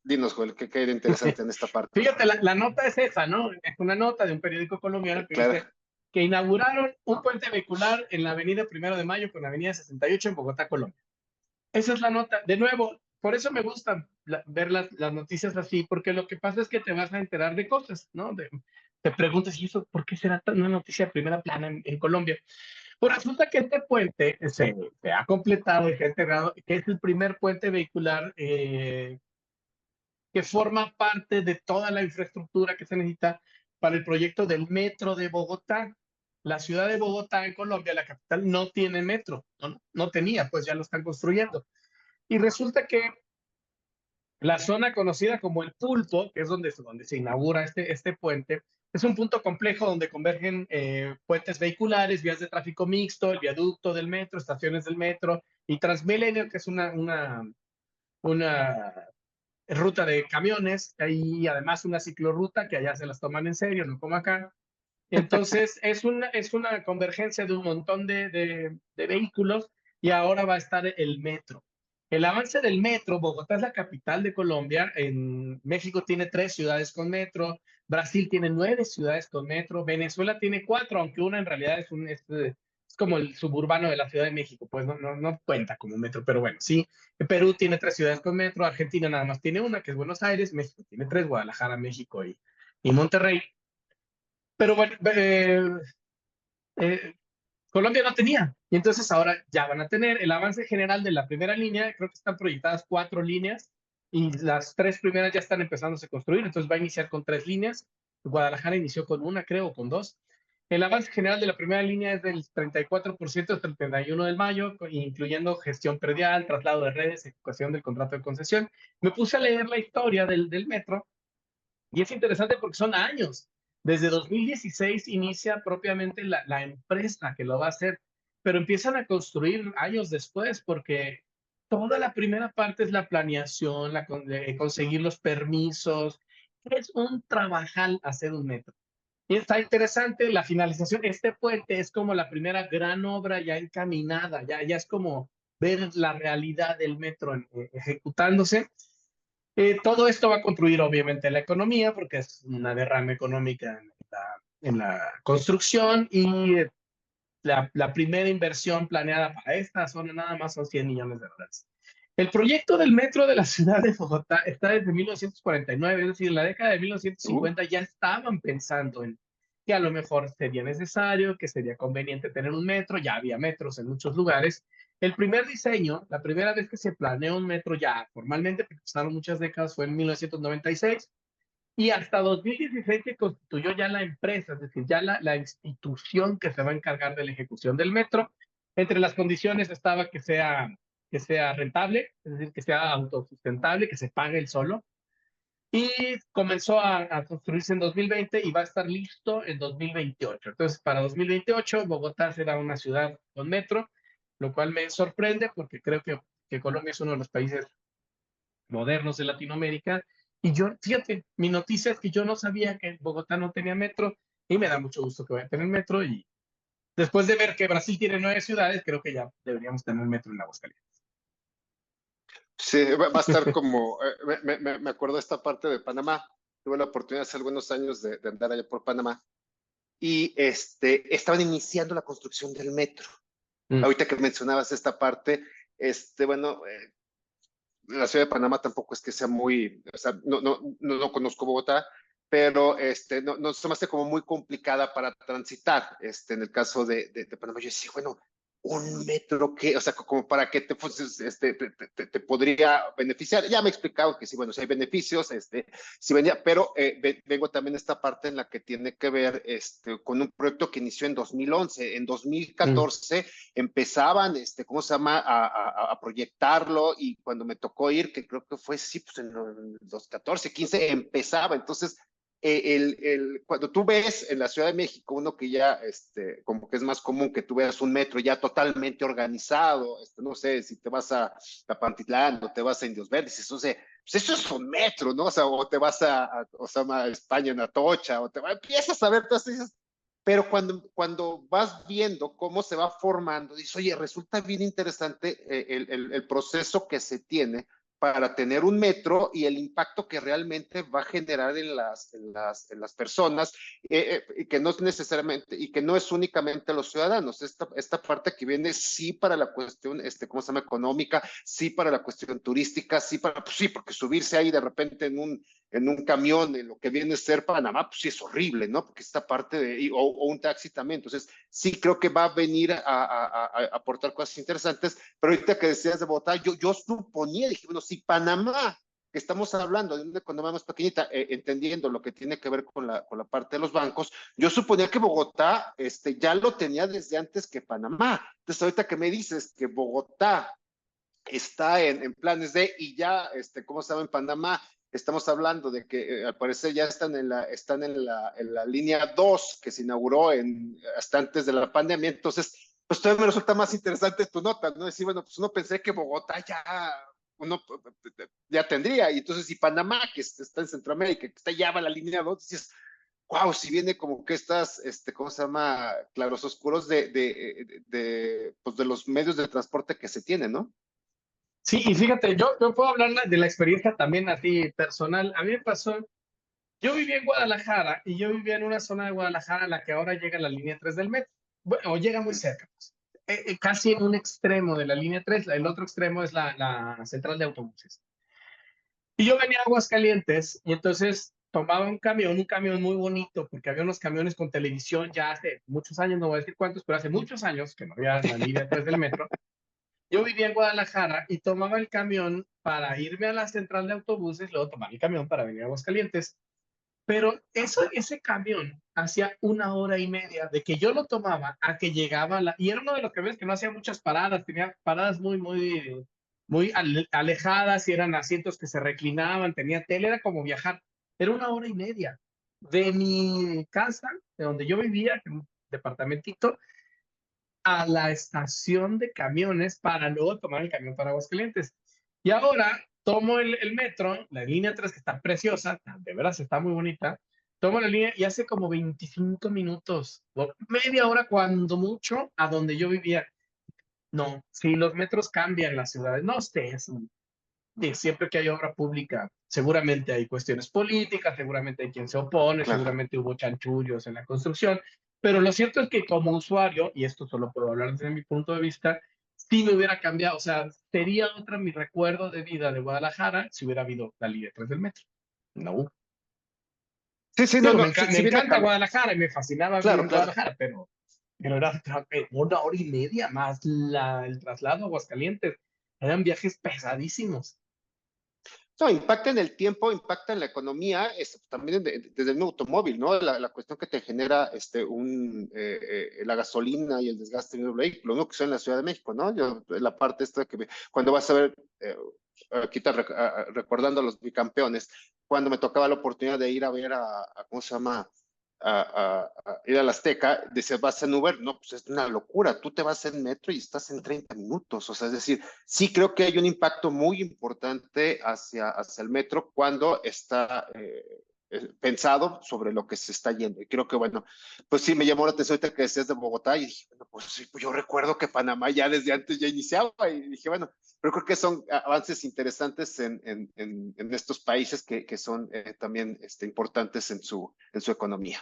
Dinos, Joel, ¿qué hay de interesante en esta parte? Fíjate, la nota es esa, ¿no? Es una nota de un periódico colombiano que Claro. dice que inauguraron un puente vehicular en la avenida Primero de Mayo con la avenida 68 en Bogotá, Colombia. Esa es la nota. De nuevo, por eso me gusta ver las noticias así, porque lo que pasa es que te vas a enterar de cosas, ¿no? te preguntas, ¿y eso por qué será una noticia de primera plana en Colombia? Pues resulta que este puente se ha completado y se ha entregado, que es el primer puente vehicular que forma parte de toda la infraestructura que se necesita para el proyecto del metro de Bogotá. La ciudad de Bogotá, en Colombia, la capital, no tiene metro, no tenía, pues ya lo están construyendo. Y resulta que la zona conocida como el Pulpo, que es donde se inaugura este puente, es un punto complejo donde convergen puentes vehiculares, vías de tráfico mixto, el viaducto del metro, estaciones del metro y Transmilenio, que es una ruta de camiones y además una ciclorruta que allá se las toman en serio, no como acá. Entonces es una convergencia de un montón de vehículos y ahora va a estar el metro. El avance del metro, Bogotá es la capital de Colombia, en México tiene 3 ciudades con metro, Brasil tiene 9 ciudades con metro, Venezuela tiene 4, aunque una en realidad es como el suburbano de la Ciudad de México, pues no cuenta como metro, pero bueno, sí. Perú tiene 3 ciudades con metro, Argentina nada más tiene una, que es Buenos Aires, México tiene 3, Guadalajara, México y Monterrey. Pero bueno, eh, Colombia no tenía. Y entonces ahora ya van a tener el avance general de la primera línea. Creo que están proyectadas 4 líneas y las 3 primeras ya están empezándose a construir. Entonces va a iniciar con 3 líneas. Guadalajara inició con una, creo, o con 2. El avance general de la primera línea es del 34% hasta el 31 de mayo, incluyendo gestión predial, traslado de redes, ejecución del contrato de concesión. Me puse a leer la historia del metro y es interesante porque son años. Desde 2016 inicia propiamente la empresa que lo va a hacer, pero empiezan a construir años después porque toda la primera parte es la planeación, conseguir los permisos. Es un trabajal hacer un metro. Y está interesante la finalización. Este puente es como la primera gran obra ya encaminada, ya es como ver la realidad del metro ejecutándose. Todo esto va a construir obviamente la economía porque es una derrama económica en la construcción y la primera inversión planeada para esta zona nada más son 100 millones de dólares. El proyecto del metro de la ciudad de Bogotá está desde 1949, es decir, en la década de Uh, 1950 ya estaban pensando en que a lo mejor sería necesario, que sería conveniente tener un metro, ya había metros en muchos lugares. El primer diseño, la primera vez que se planeó un metro ya formalmente, porque pasaron muchas décadas, fue en 1996 y hasta 2016 se constituyó ya la empresa, es decir, ya la institución que se va a encargar de la ejecución del metro. Entre las condiciones estaba que sea rentable, es decir, que sea autosustentable, que se pague el solo. Y comenzó a construirse en 2020 y va a estar listo en 2028. Entonces, para 2028, Bogotá será una ciudad con metro, lo cual me sorprende porque creo que Colombia es uno de los países modernos de Latinoamérica. Y yo, fíjate, mi noticia es que yo no sabía que Bogotá no tenía metro y me da mucho gusto que vaya a tener metro. Y después de ver que Brasil tiene 9 ciudades, creo que ya deberíamos tener metro en Aguascalientes. sí, va a estar como, me acuerdo de esta parte de Panamá. Tuve la oportunidad hace algunos años de andar allá por Panamá y estaban iniciando la construcción del metro. Mm. Ahorita que mencionabas esta parte, bueno, la ciudad de Panamá tampoco es que sea muy, o sea, no conozco Bogotá, pero no se me hace como muy complicada para transitar. En el caso de Panamá, yo decía, bueno, un metro que, o sea, como para que te podría beneficiar. Ya me he explicado que sí, bueno, si hay beneficios, sí venía, pero vengo también a esta parte en la que tiene que ver con un proyecto que inició en 2011. En Mm. 2014 empezaban, ¿cómo se llama?, a proyectarlo y cuando me tocó ir, que creo que fue, sí, pues en los 14, 15, empezaba. Entonces, cuando tú ves en la Ciudad de México, uno que ya, como que es más común que tú veas un metro ya totalmente organizado, no sé, si te vas a Pantitlán o te vas a Indios Verdes, eso, pues eso es un metro, ¿no? O sea, o te vas o sea, a España en Atocha, empiezas a ver todas esas, pero cuando vas viendo cómo se va formando, dices, oye, resulta bien interesante el proceso que se tiene para tener un metro y el impacto que realmente va a generar en las personas, y que no es necesariamente, y que no es únicamente los ciudadanos. Esta parte que viene sí para la cuestión, ¿cómo se llama?, económica, sí para la cuestión turística, sí, pues sí, porque subirse ahí de repente en un camión en lo que viene a ser Panamá, pues sí es horrible, ¿no? Porque esta parte o un taxi también. Entonces, sí creo que va a venir a aportar cosas interesantes, pero ahorita que decías de Bogotá, yo suponía, dije, bueno, si Panamá, que estamos hablando de una economía más pequeñita, entendiendo lo que tiene que ver con la parte de los bancos, yo suponía que Bogotá ya lo tenía desde antes que Panamá. Entonces, ahorita que me dices que Bogotá está en planes de, y ya, ¿cómo se llama en Panamá? Estamos hablando de que al parecer ya están en la línea 2 que se inauguró hasta antes de la pandemia. Entonces, pues todavía me resulta más interesante tu nota, ¿no? Decir, bueno, pues uno pensé que Bogotá uno ya tendría, y entonces si Panamá, que está en Centroamérica, que está ya va la línea 2, dices, wow, si viene como que estas, ¿cómo se llama? Claros oscuros pues de los medios de transporte que se tienen, ¿no? Sí, y fíjate, yo puedo hablar de la experiencia también así personal. A mí me pasó, yo vivía en Guadalajara y yo vivía en una zona de Guadalajara a la que ahora llega la línea 3 del metro. Bueno, o llega muy cerca, pues. Casi en un extremo de la línea 3, el otro extremo es la central de autobuses. Y yo venía a Aguascalientes y entonces tomaba un camión muy bonito, porque había unos camiones con televisión ya hace muchos años, no voy a decir cuántos, pero hace muchos años que no había la línea 3 del metro. Yo vivía en Guadalajara y tomaba el camión para irme a la central de autobuses, luego tomaba el camión para venir a Aguascalientes. Pero ese camión hacía 1 hora y media de que yo lo tomaba a que llegaba y era uno de los camiones que no hacía muchas paradas, tenía paradas muy alejadas y eran asientos que se reclinaban, tenía tele, era como viajar. Era 1 hora y media de mi casa, de donde yo vivía, en un departamentito, a la estación de camiones para luego tomar el camión para Aguascalientes. Y ahora tomo el metro, la línea 3 que está preciosa, de veras está muy bonita, tomo la línea y hace como 25 minutos, o media hora cuando mucho, a donde yo vivía. No, si los metros cambian las ciudades, no estés, siempre que hay obra pública, seguramente hay cuestiones políticas, seguramente hay quien se opone, Claro. seguramente hubo chanchullos en la construcción, pero lo cierto es que como usuario, y esto solo puedo hablar desde mi punto de vista, sí me hubiera cambiado, o sea, sería otra mi recuerdo de vida de Guadalajara si hubiera habido la línea 3 del metro. No hubo. Sí, sí, no, Digo, no, sí, me sí viene a encanta cambiar. Guadalajara y me fascinaba vivir Claro, en claro. Guadalajara, pero era 1 hora y media más el traslado a Aguascalientes. Eran viajes pesadísimos. No, impacta en el tiempo, impacta en la economía, también desde el mismo automóvil, ¿no? La cuestión que te genera la gasolina y el desgaste de un vehículo, ¿no? Que son en la Ciudad de México, ¿no? La parte esta cuando vas a ver, aquí recordando a los bicampeones, cuando me tocaba la oportunidad de ir a ver ¿cómo se llama? A ir a la Azteca, decías, vas en Uber, no, pues es una locura, tú te vas en metro y estás en 30 minutos, o sea, es decir, sí creo que hay un impacto muy importante hacia el metro cuando está pensado sobre lo que se está yendo. Y creo que, bueno, pues sí, me llamó la atención ahorita que decías de Bogotá y dije, bueno, pues sí, pues yo recuerdo que Panamá ya desde antes ya iniciaba y dije, bueno, pero creo que son avances interesantes en estos países que son también importantes en su economía.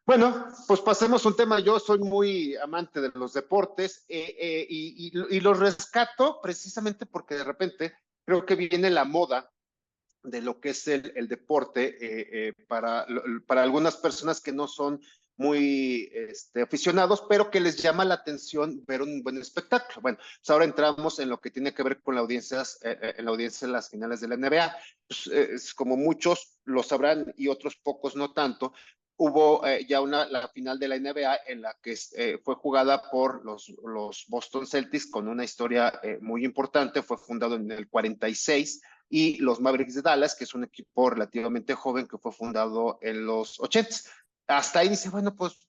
Bueno, pues pasemos a un tema. Yo soy muy amante de los deportes y los rescato precisamente porque de repente creo que viene la moda de lo que es el deporte para algunas personas que no son muy aficionados, pero que les llama la atención ver un buen espectáculo. Bueno, pues ahora entramos en lo que tiene que ver con la audiencia, en la audiencia de las finales de la NBA. Pues, como muchos lo sabrán y otros pocos no tanto, hubo ya la final de la NBA en la que fue jugada por los Boston Celtics con una historia muy importante. Fue fundado en el 46 y los Mavericks de Dallas, que es un equipo relativamente joven que fue fundado en los 80. Hasta ahí dice, bueno, pues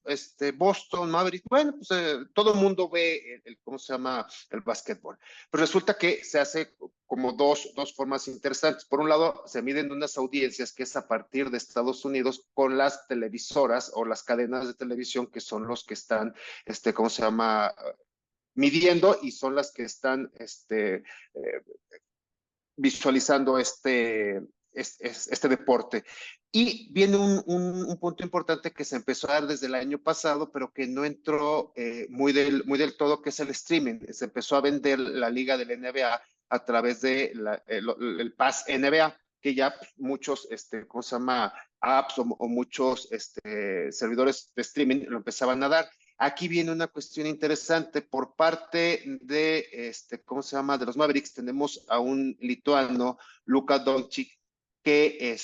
Boston, Mavericks, bueno, pues todo el mundo ve ¿cómo se llama? El básquetbol. Pero resulta que se hace como dos formas interesantes. Por un lado, se miden unas audiencias que es a partir de Estados Unidos con las televisoras o las cadenas de televisión que son los que están, ¿cómo se llama? Midiendo y son las que están visualizando este deporte. Y viene un punto importante que se empezó a dar desde el año pasado, pero que no entró muy del todo, que es el streaming. Se empezó a vender la liga del NBA a través de el Pass NBA. que ya pues, muchos, ¿cómo se llama? Apps o muchos servidores de streaming lo empezaban a dar. Aquí viene una cuestión interesante por parte de, ¿cómo se llama? De los Mavericks. Tenemos a un lituano, Luka Doncic, que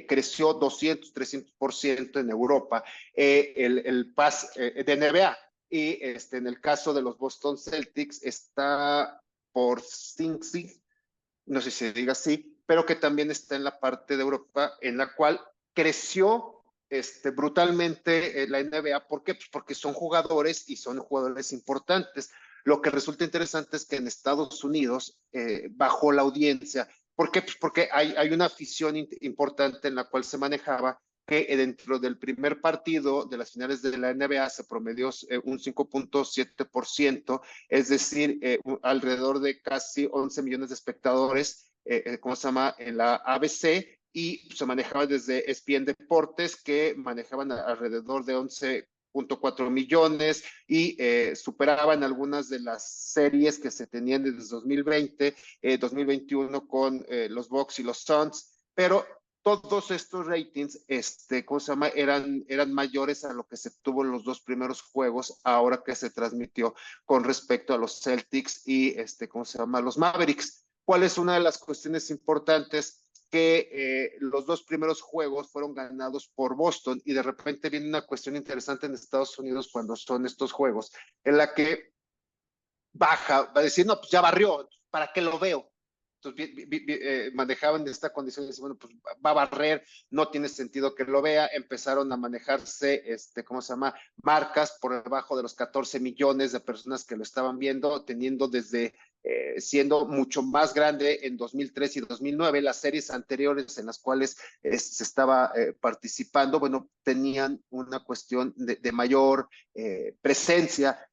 creció 200-300% en Europa, el PAS de NBA. Y en el caso de los Boston Celtics está por 5, no sé si se diga así, pero que también está en la parte de Europa, en la cual creció brutalmente la NBA. ¿Por qué? Pues porque son jugadores y son jugadores importantes. Lo que resulta interesante es que en Estados Unidos bajó la audiencia. ¿Por qué? Pues porque hay una afición importante en la cual se manejaba que dentro del primer partido de las finales de la NBA se promedió un 5.7%, es decir, alrededor de casi 11 millones de espectadores, ¿cómo se llama? En la ABC, y se manejaba desde ESPN Deportes, que manejaban alrededor de 11.4 millones y superaban algunas de las series que se tenían desde 2020, 2021 con los Bucks y los Suns, pero todos estos ratings, ¿cómo se llama? Eran mayores a lo que se tuvo en los dos primeros juegos, ahora que se transmitió con respecto a los Celtics y, ¿cómo se llama? Los Mavericks. ¿Cuál es una de las cuestiones importantes? Que los dos primeros juegos fueron ganados por Boston y de repente viene una cuestión interesante en Estados Unidos cuando son estos juegos, en la que baja, va a decir, no, pues ya barrió, ¿para qué lo veo? Entonces manejaban esta condición y decían, bueno, pues va a barrer, no tiene sentido que lo vea. Empezaron a manejarse, ¿cómo se llama? Marcas por debajo de los 14 millones de personas que lo estaban viendo, teniendo desde, siendo mucho más grande en 2003 y 2009, las series anteriores en las cuales se estaba participando, bueno, tenían una cuestión de mayor presencia.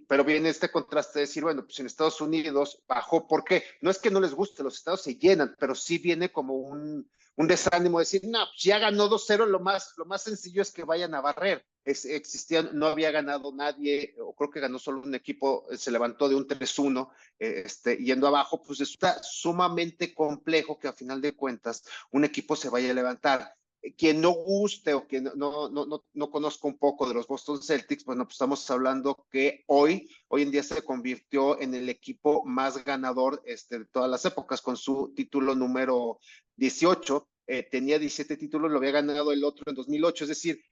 Pero viene este contraste de decir, bueno, pues en Estados Unidos bajó, ¿por qué? No es que no les guste, los estados se llenan, pero sí viene como un desánimo de decir, no, pues ya ganó 2-0, lo más sencillo es que vayan a barrer. Existían, no había ganado nadie, o creo que ganó solo un equipo, se levantó de un 3-1, yendo abajo, pues está sumamente complejo que a final de cuentas un equipo se vaya a levantar. Quien no guste o quien no conozca un poco de los Boston Celtics, bueno, pues estamos hablando que hoy en día se convirtió en el equipo más ganador de todas las épocas, con su título número 18. Tenía 17 títulos, lo había ganado el otro en 2008, es decir,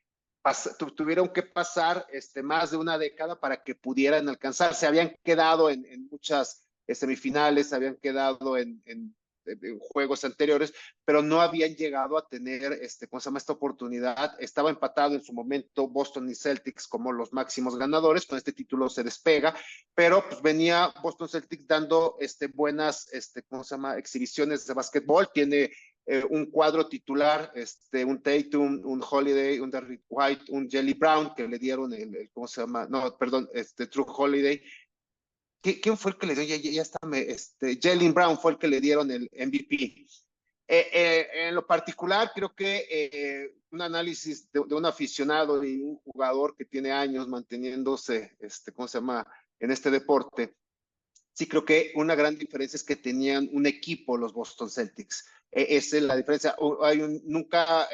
tuvieron que pasar más de una década para que pudieran alcanzar. Se habían quedado en muchas semifinales, se habían quedado en juegos anteriores, pero no habían llegado a tener ¿cómo se llama? Esta oportunidad. Estaba empatado en su momento Boston y Celtics como los máximos ganadores. Con este título se despega, pero pues venía Boston Celtics dando buenas ¿cómo se llama? Exhibiciones de básquetbol. Tiene un cuadro titular, un Tatum, un Holiday, un Derrick White, un Jelly Brown, que le dieron ¿cómo se llama? No, perdón, True Holiday. ¿Quién fue el que le dio? Ya está, Jaylen Brown fue el que le dieron el MVP. En lo particular, creo que un análisis de un aficionado y un jugador que tiene años manteniéndose, ¿cómo se llama? En este deporte, sí creo que una gran diferencia es que tenían un equipo los Boston Celtics. Esa es la diferencia. Nunca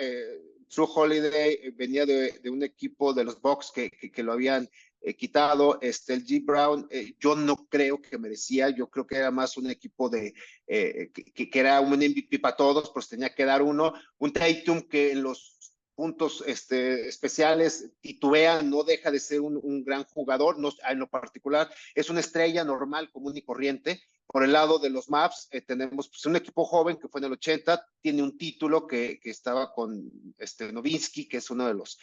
True Holiday venía de un equipo de los Bucks que lo habían quitado. El G. Brown, yo no creo que merecía, yo creo que era más un equipo que era un MVP para todos, pues tenía que dar uno. Un Tatum que en los puntos especiales titubea, no deja de ser un gran jugador, no, en lo particular es una estrella normal, común y corriente. Por el lado de los Mavs, tenemos pues, un equipo joven que fue en el 80, tiene un título que estaba con Nowitzki, que es uno de los,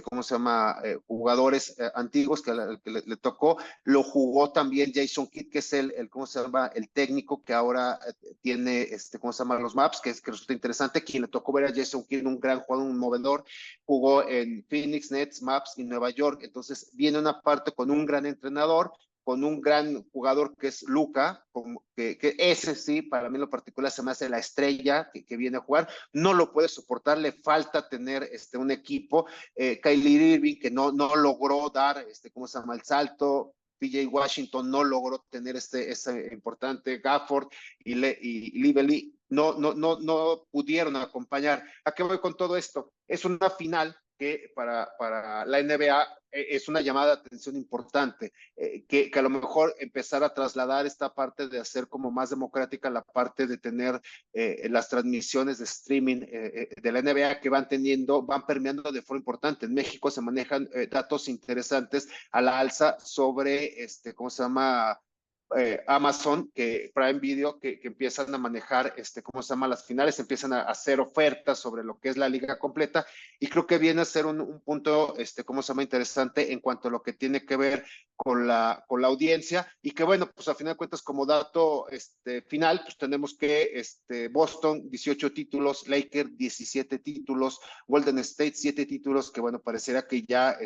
¿cómo se llama? Jugadores antiguos que le tocó. Lo jugó también Jason Kidd, que es ¿cómo se llama? El técnico que ahora tiene, ¿cómo se llama? Los Mavs, que resulta interesante. Quien le tocó ver a Jason Kidd, un gran jugador, un movedor, jugó en Phoenix, Nets, Mavs y Nueva York. Entonces viene una parte con un gran entrenador, con un gran jugador que es Luka, que ese sí, para mí en lo particular se me hace la estrella que viene a jugar. No lo puede soportar, le falta tener un equipo. Kyrie Irving, que no logró dar, ¿cómo se llama? El salto. PJ Washington no logró tener ese importante. Gafford y Lively no pudieron acompañar. ¿A qué voy con todo esto? Es una final que para la NBA es una llamada de atención importante, que a lo mejor empezar a trasladar esta parte de hacer como más democrática la parte de tener las transmisiones de streaming de la NBA que van permeando de forma importante. En México se manejan datos interesantes a la alza sobre, ¿cómo se llama? Amazon, Prime Video, que empiezan a manejar, ¿cómo se llama? Las finales, empiezan a hacer ofertas sobre lo que es la liga completa, y creo que viene a ser un punto, ¿cómo se llama? Interesante en cuanto a lo que tiene que ver con la audiencia, y que bueno, pues a final de cuentas, como dato final, pues tenemos que Boston, 18 títulos, Lakers, 17 títulos, Golden State, 7 títulos, que bueno, pareciera que ya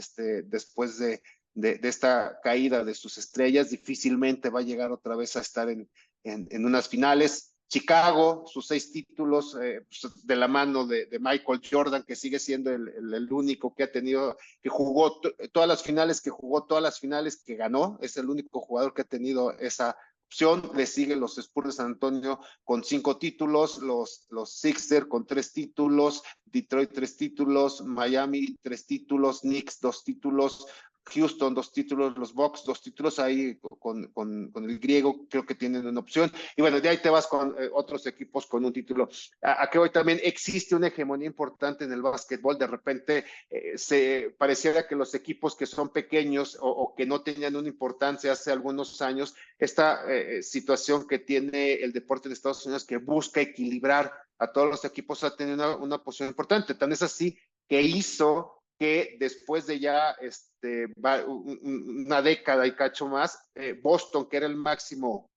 después de esta caída de sus estrellas, difícilmente va a llegar otra vez a estar en unas finales. Chicago, sus 6 títulos, pues, de la mano de Michael Jordan, que sigue siendo el único que ha tenido, que jugó todas las finales, que jugó todas las finales, que ganó, es el único jugador que ha tenido esa opción. Le siguen los Spurs de San Antonio con 5 títulos, los Sixers con 3 títulos, Detroit 3 títulos, Miami 3 títulos, Knicks 2 títulos, Houston 2 títulos, los Bucks 2 títulos, ahí con el griego creo que tienen una opción, y bueno, de ahí te vas con otros equipos con un título. A que hoy también existe una hegemonía importante en el básquetbol, de repente se pareciera que los equipos que son pequeños o que no tenían una importancia hace algunos años, esta situación que tiene el deporte en Estados Unidos, que busca equilibrar a todos los equipos, ha tenido una posición importante, tan es así que hizo que después de ya una década y cacho más, Boston, que era el máximo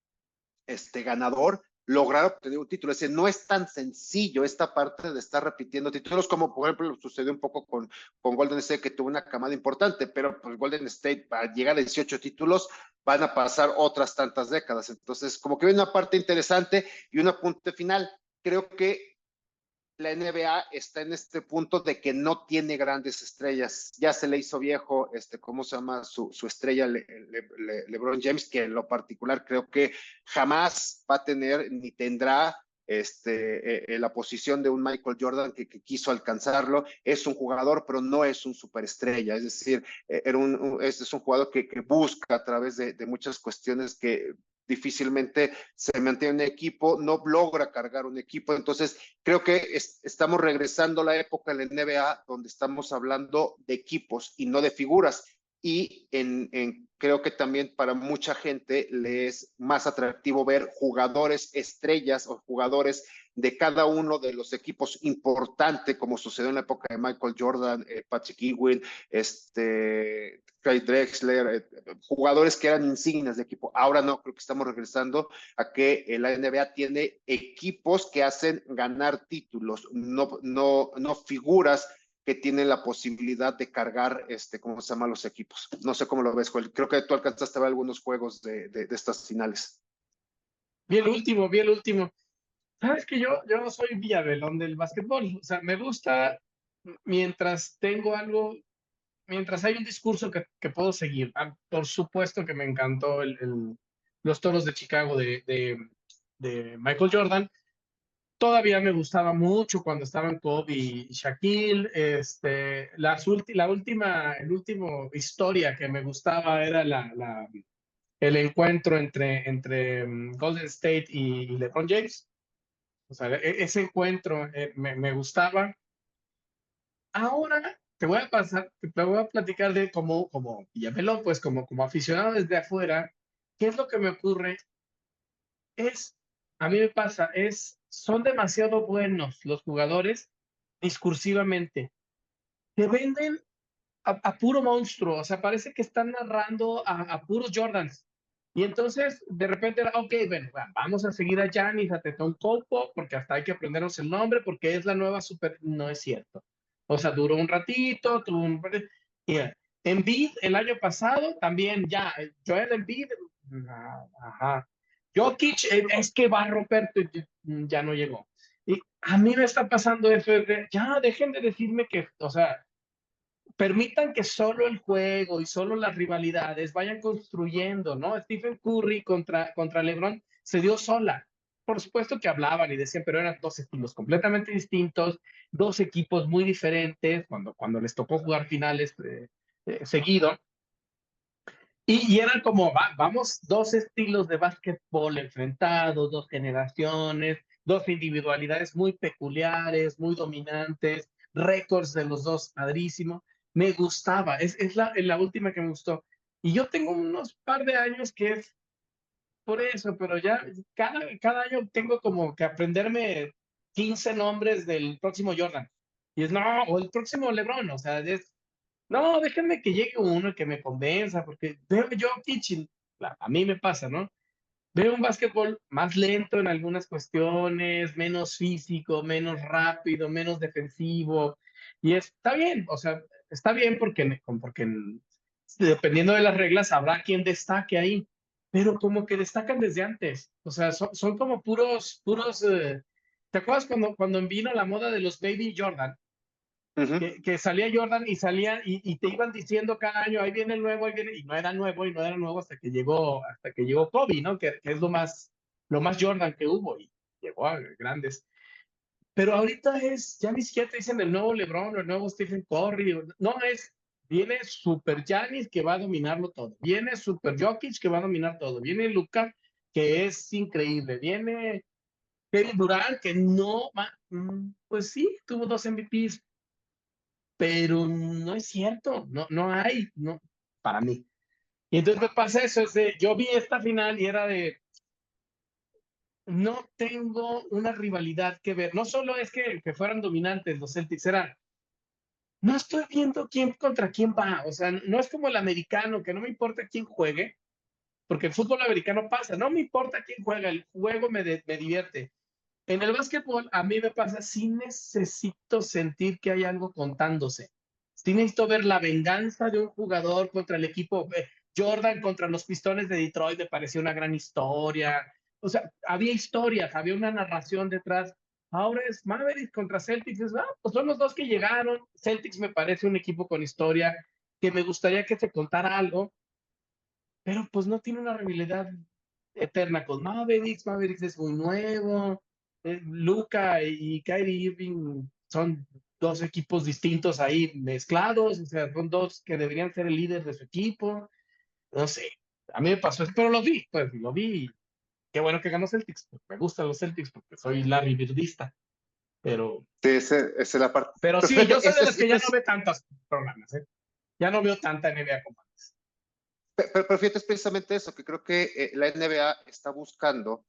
ganador, lograr obtener un título. Es decir, no es tan sencillo esta parte de estar repitiendo títulos, como por ejemplo sucedió un poco con Golden State, que tuvo una camada importante, pero pues Golden State, para llegar a 18 títulos, van a pasar otras tantas décadas. Entonces, como que hay una parte interesante y un apunte final. Creo que la NBA está en este punto de que no tiene grandes estrellas. Ya se le hizo viejo, ¿cómo se llama? Su estrella, LeBron James, que en lo particular creo que jamás va a tener ni tendrá la posición de un Michael Jordan que quiso alcanzarlo. Es un jugador, pero no es un superestrella. Es decir, es un jugador que busca a través de muchas cuestiones que difícilmente se mantiene un equipo, no logra cargar un equipo. Entonces, creo que estamos regresando a la época de la NBA donde estamos hablando de equipos y no de figuras. Y creo que también para mucha gente le es más atractivo ver jugadores estrellas o jugadores de cada uno de los equipos importantes, como sucedió en la época de Michael Jordan, Patrick Ewing, Clyde Drexler, jugadores que eran insignias de equipo. Ahora no, creo que estamos regresando a que la NBA tiene equipos que hacen ganar títulos, no figuras que tienen la posibilidad de cargar, ¿cómo se llama? Los equipos. No sé cómo lo ves, Joel. Creo que tú alcanzaste a ver algunos juegos de estas finales. Vi el último. Sabes que yo soy Villavellón del básquetbol. O sea, me gusta mientras tengo algo, mientras hay un discurso que puedo seguir. Por supuesto que me encantó los Toros de Chicago de Michael Jordan. Todavía me gustaba mucho cuando estaban Kobe y Shaquille. El último historia que me gustaba era el encuentro entre Golden State y LeBron James. O sea, ese encuentro me gustaba. Ahora te voy a platicar de como Villamelón, pues como aficionado desde afuera, ¿qué es lo que me ocurre? A mí me pasa, son demasiado buenos los jugadores discursivamente. Te venden a puro monstruo, o sea, parece que están narrando a puros Jordans. Y entonces, de repente, ok, bueno, vamos a seguir a Giannis, a Antetokounmpo, porque hasta hay que aprendernos el nombre, porque es la nueva super. No es cierto. O sea, duró un ratito, tuvo un. Yeah. Embiid, el año pasado, también ya, Joel Embiid, ajá. Jokic, es que va a romper, ya no llegó. Y a mí me está pasando eso, ya dejen de decirme que, o sea, permitan que solo el juego y solo las rivalidades vayan construyendo, ¿no? Stephen Curry contra LeBron se dio sola. por supuesto que hablaban y decían, pero eran dos estilos completamente distintos, dos equipos muy diferentes, cuando les tocó jugar finales seguido. Y eran como, vamos, dos estilos de básquetbol enfrentados, dos generaciones, dos individualidades muy peculiares, muy dominantes, récords de los dos padrísimo. Me gustaba, es la última que me gustó. Y yo tengo unos par de años que es por eso, pero ya cada año tengo como que aprenderme 15 nombres del próximo Jordan. Y es, no, o el próximo LeBron, o sea, es, no, déjenme que llegue uno que me convenza, porque veo yo Kitchen, a mí me pasa, ¿no? Veo un básquetbol más lento en algunas cuestiones, menos físico, menos rápido, menos defensivo, y está bien, o sea, está bien porque dependiendo de las reglas habrá quien destaque ahí, pero como que destacan desde antes, o sea, son como puros, ¿te acuerdas cuando vino la moda de los Baby Jordan? Ujú. Que salía Jordan y salía y te iban diciendo cada año, ahí viene el nuevo, ahí viene, y no era nuevo hasta que llegó Kobe, ¿no? Que es lo más Jordan que hubo y llegó a grandes. Pero ahorita ya ni siquiera te dicen el nuevo LeBron o el nuevo Stephen Curry, no viene Super Giannis que va a dominarlo todo, viene Super Jokic que va a dominar todo, viene Luka que es increíble, viene Kevin Durant que no, pues sí, tuvo 2 MVPs, pero no es cierto, no hay, no, para mí. Y entonces me pasa eso, yo vi esta final y era no tengo una rivalidad que ver, no solo es que fueran dominantes los Celtics, no estoy viendo quién contra quién va, o sea, no es como el americano, que no me importa quién juegue, porque el fútbol americano pasa, no me importa quién juega, el juego me divierte. En el básquetbol, a mí me pasa, sí necesito sentir que hay algo contándose. Sí necesito ver la venganza de un jugador contra el equipo. Jordan contra los Pistones de Detroit me pareció una gran historia. O sea, había historias, había una narración detrás. Ahora es Mavericks contra Celtics. Pues son los dos que llegaron. Celtics me parece un equipo con historia que me gustaría que se contara algo, pero pues no tiene una rivalidad eterna con Mavericks. Mavericks es muy nuevo. Luka y Kyrie Irving son dos equipos distintos ahí mezclados. O sea, son dos que deberían ser el líder de su equipo. No sé. A mí me pasó eso, pero lo vi. Qué bueno que ganó Celtics. Me gustan los Celtics porque soy Larry Birdista. Pero, Sí, esa es la parte. pero Pero sí, yo fíjate, soy de los que ya no ve tantos programas. Ya no veo tanta NBA como antes. pero fíjate, es precisamente eso, que creo que la NBA está buscando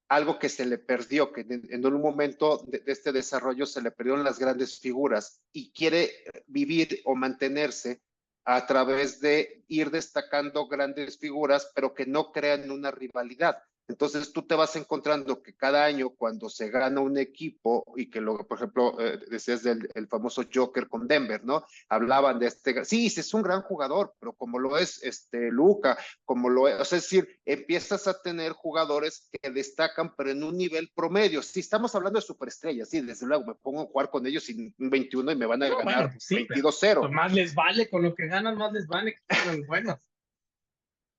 algo que se le perdió, que en un momento de este desarrollo se le perdieron las grandes figuras y quiere vivir o mantenerse a través de ir destacando grandes figuras, pero que no crean una rivalidad. Entonces tú te vas encontrando que cada año cuando se gana un equipo y que luego, por ejemplo, decías del el famoso Joker con Denver, ¿no? Hablaban de sí, es un gran jugador, pero como lo es Luka, como lo es, o sea, es decir, empiezas a tener jugadores que destacan, pero en un nivel promedio. Si estamos hablando de superestrellas, sí, desde luego me pongo a jugar con ellos sin un 21 y me van a No, bueno, ganar pues sí, pero 22-0. pues más les vale con lo que ganan, más les vale que sean buenos.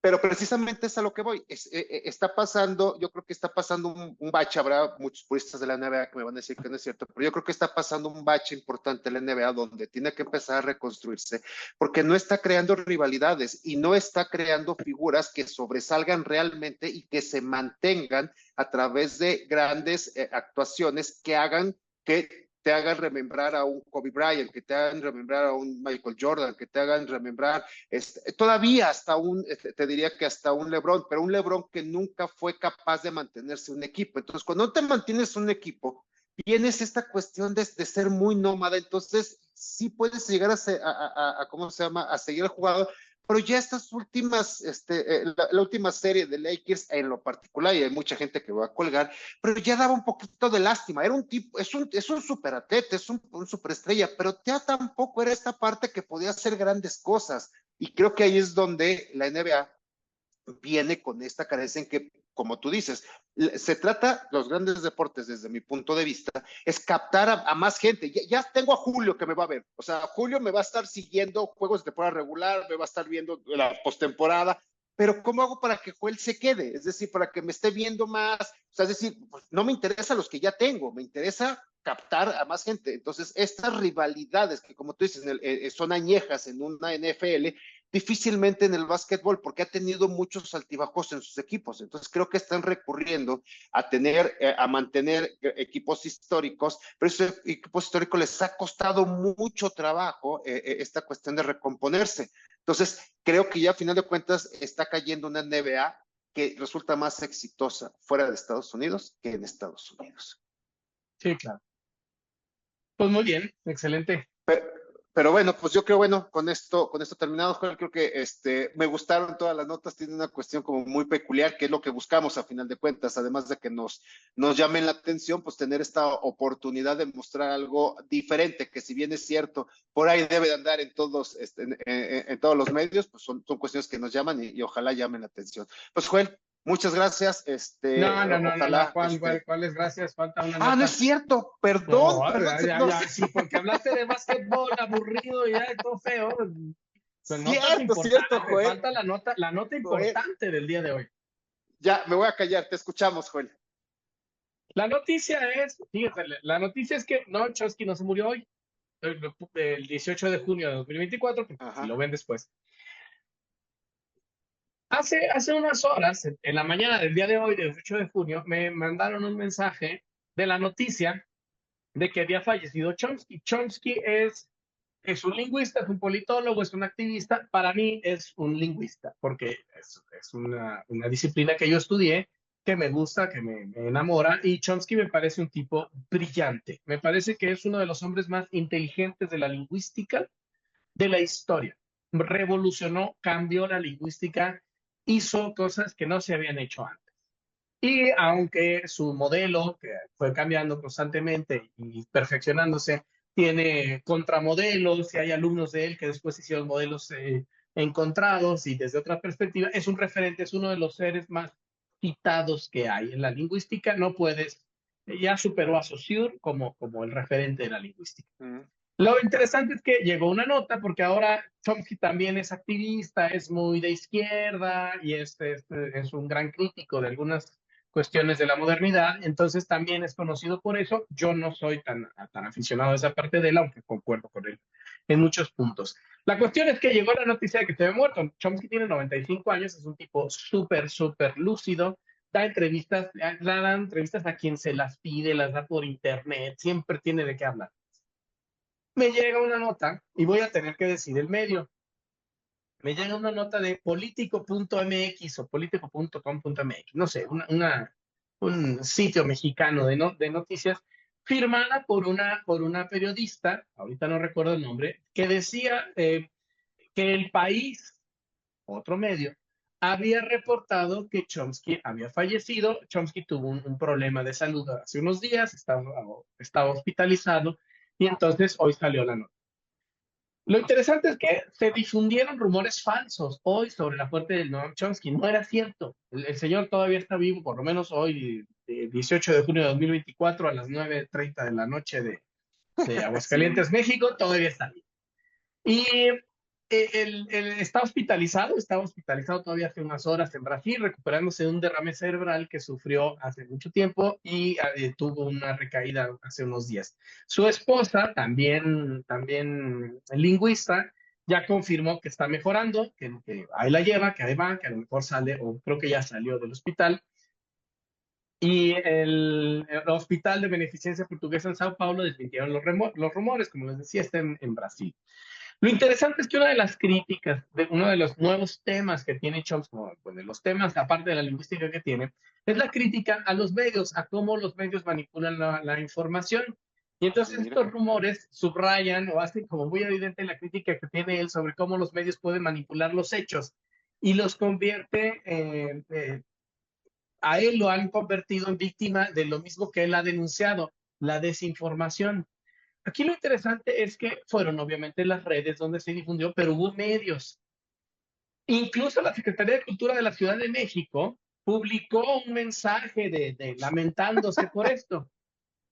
Pero precisamente es a lo que voy. Está pasando, yo creo que está pasando un bache. Habrá muchos puristas de la NBA que me van a decir que no es cierto, pero yo creo que está pasando un bache importante en la NBA donde tiene que empezar a reconstruirse porque no está creando rivalidades y no está creando figuras que sobresalgan realmente y que se mantengan a través de grandes actuaciones que hagan que te hagan remembrar a un Kobe Bryant, que te hagan remembrar a un Michael Jordan, que te hagan remembrar todavía hasta te diría que hasta un LeBron, pero un LeBron que nunca fue capaz de mantenerse un equipo. Entonces, cuando no te mantienes un equipo, tienes esta cuestión de ser muy nómada, entonces sí puedes llegar ¿cómo se llama? A seguir el jugador, pero ya estas últimas, la última serie de Lakers en lo particular, y hay mucha gente que va a colgar, pero ya daba un poquito de lástima. Era un tipo, es un superatleta, es un superestrella, pero ya tampoco era esta parte que podía hacer grandes cosas. Y creo que ahí es donde la NBA viene con esta carencia en que, como tú dices, se trata, los grandes deportes desde mi punto de vista, es captar a más gente. Ya tengo a Julio que me va a ver, o sea, Julio me va a estar siguiendo juegos de temporada regular, me va a estar viendo la postemporada, pero ¿cómo hago para que Joel se quede? Es decir, para que me esté viendo más, o sea, es decir, pues, no me interesa los que ya tengo, me interesa captar a más gente. Entonces, estas rivalidades que, como tú dices, son añejas en una NFL, difícilmente en el básquetbol, porque ha tenido muchos altibajos en sus equipos. Entonces, creo que están recurriendo a mantener equipos históricos, pero esos equipos históricos les ha costado mucho trabajo esta cuestión de recomponerse. Entonces, creo que ya a final de cuentas está cayendo una NBA que resulta más exitosa fuera de Estados Unidos que en Estados Unidos. Sí, claro. Pues muy bien, excelente. Pero, pero bueno, pues yo creo, bueno, con esto terminado, Joel, creo que me gustaron todas las notas, tiene una cuestión como muy peculiar, que es lo que buscamos a final de cuentas, además de que nos llamen la atención, pues tener esta oportunidad de mostrar algo diferente, que si bien es cierto, por ahí debe de andar en todos, en todos los medios, pues son cuestiones que nos llaman y ojalá llamen la atención. Pues Joel, muchas gracias, No, ojalá, ¿cuáles gracias? Falta una no es nota. cierto, perdón, No, perdón, ya, no, ya, sí, porque hablaste de básquetbol aburrido y ya, todo feo. Pues notas cierto, importantes, Joel. falta la nota Joel, importante del día de hoy. ya, me voy a callar, te escuchamos, Joel. La noticia fíjate, la noticia es que no, Chomsky no se murió hoy, el 18 de junio de 2024, porque si lo Ajá. ven después. Hace unas horas, en la mañana del día de hoy, del 18 de junio, me mandaron un mensaje de la noticia de que había fallecido Chomsky. Chomsky es un lingüista, es un politólogo, es un activista. Para mí es un lingüista, porque es una disciplina que yo estudié, que me gusta, que me enamora, y Chomsky me parece un tipo brillante. Me parece que es uno de los hombres más inteligentes de la lingüística de la historia. Revolucionó, cambió la lingüística, hizo cosas que no se habían hecho antes. Y aunque su modelo, que fue cambiando constantemente y perfeccionándose, tiene contramodelos y hay alumnos de él que después hicieron modelos encontrados y desde otra perspectiva, es un referente, es uno de los seres más citados que hay en la lingüística. No puedes, ya superó a Saussure como el referente de la lingüística. Mm. Lo interesante es que llegó una nota porque ahora Chomsky también es activista, es muy de izquierda y es un gran crítico de algunas cuestiones de la modernidad, entonces también es conocido por eso. Yo no soy tan aficionado a esa parte de él, aunque concuerdo con él en muchos puntos. La cuestión es que llegó la noticia de que se había muerto. Chomsky tiene 95 años, es un tipo súper lúcido, da entrevistas a quien se las pide, las da por internet, siempre tiene de qué hablar. Me llega una nota y voy a tener que decir el medio. Me llega una nota de politico.mx o politico.com.mx, no sé, un sitio mexicano de noticias, firmada por una periodista, ahorita no recuerdo el nombre, que decía que El País, otro medio, había reportado que Chomsky había fallecido. Chomsky tuvo un problema de salud hace unos días, estaba hospitalizado y entonces hoy salió la nota. Lo interesante es que se difundieron rumores falsos hoy sobre la muerte del Noam Chomsky. No era cierto. El señor todavía está vivo, por lo menos hoy, 18 de junio de 2024, a las 9:30 de la noche de Sí. Aguascalientes, México, todavía está vivo. Y está hospitalizado todavía hace unas horas en Brasil, recuperándose de un derrame cerebral que sufrió hace mucho tiempo y tuvo una recaída hace unos días. Su esposa, también lingüista, ya confirmó que está mejorando, que ahí la lleva, que ahí va, que a lo mejor sale, o creo que ya salió del hospital. Y el Hospital de Beneficencia Portuguesa en Sao Paulo desmintieron los rumores, como les decía, está en Brasil. Lo interesante es que una de las críticas, de uno de los nuevos temas que tiene Chomsky, bueno, de los temas, aparte de la lingüística que tiene, es la crítica a los medios, a cómo los medios manipulan la información. Y entonces Mira. estos rumores subrayan o hacen como muy evidente la crítica que tiene él sobre cómo los medios pueden manipular los hechos y los convierte, a él lo han convertido en víctima de lo mismo que él ha denunciado, la desinformación. Aquí lo interesante es que fueron obviamente las redes donde se difundió, pero hubo medios. Incluso la Secretaría de Cultura de la Ciudad de México publicó un mensaje de lamentándose por esto.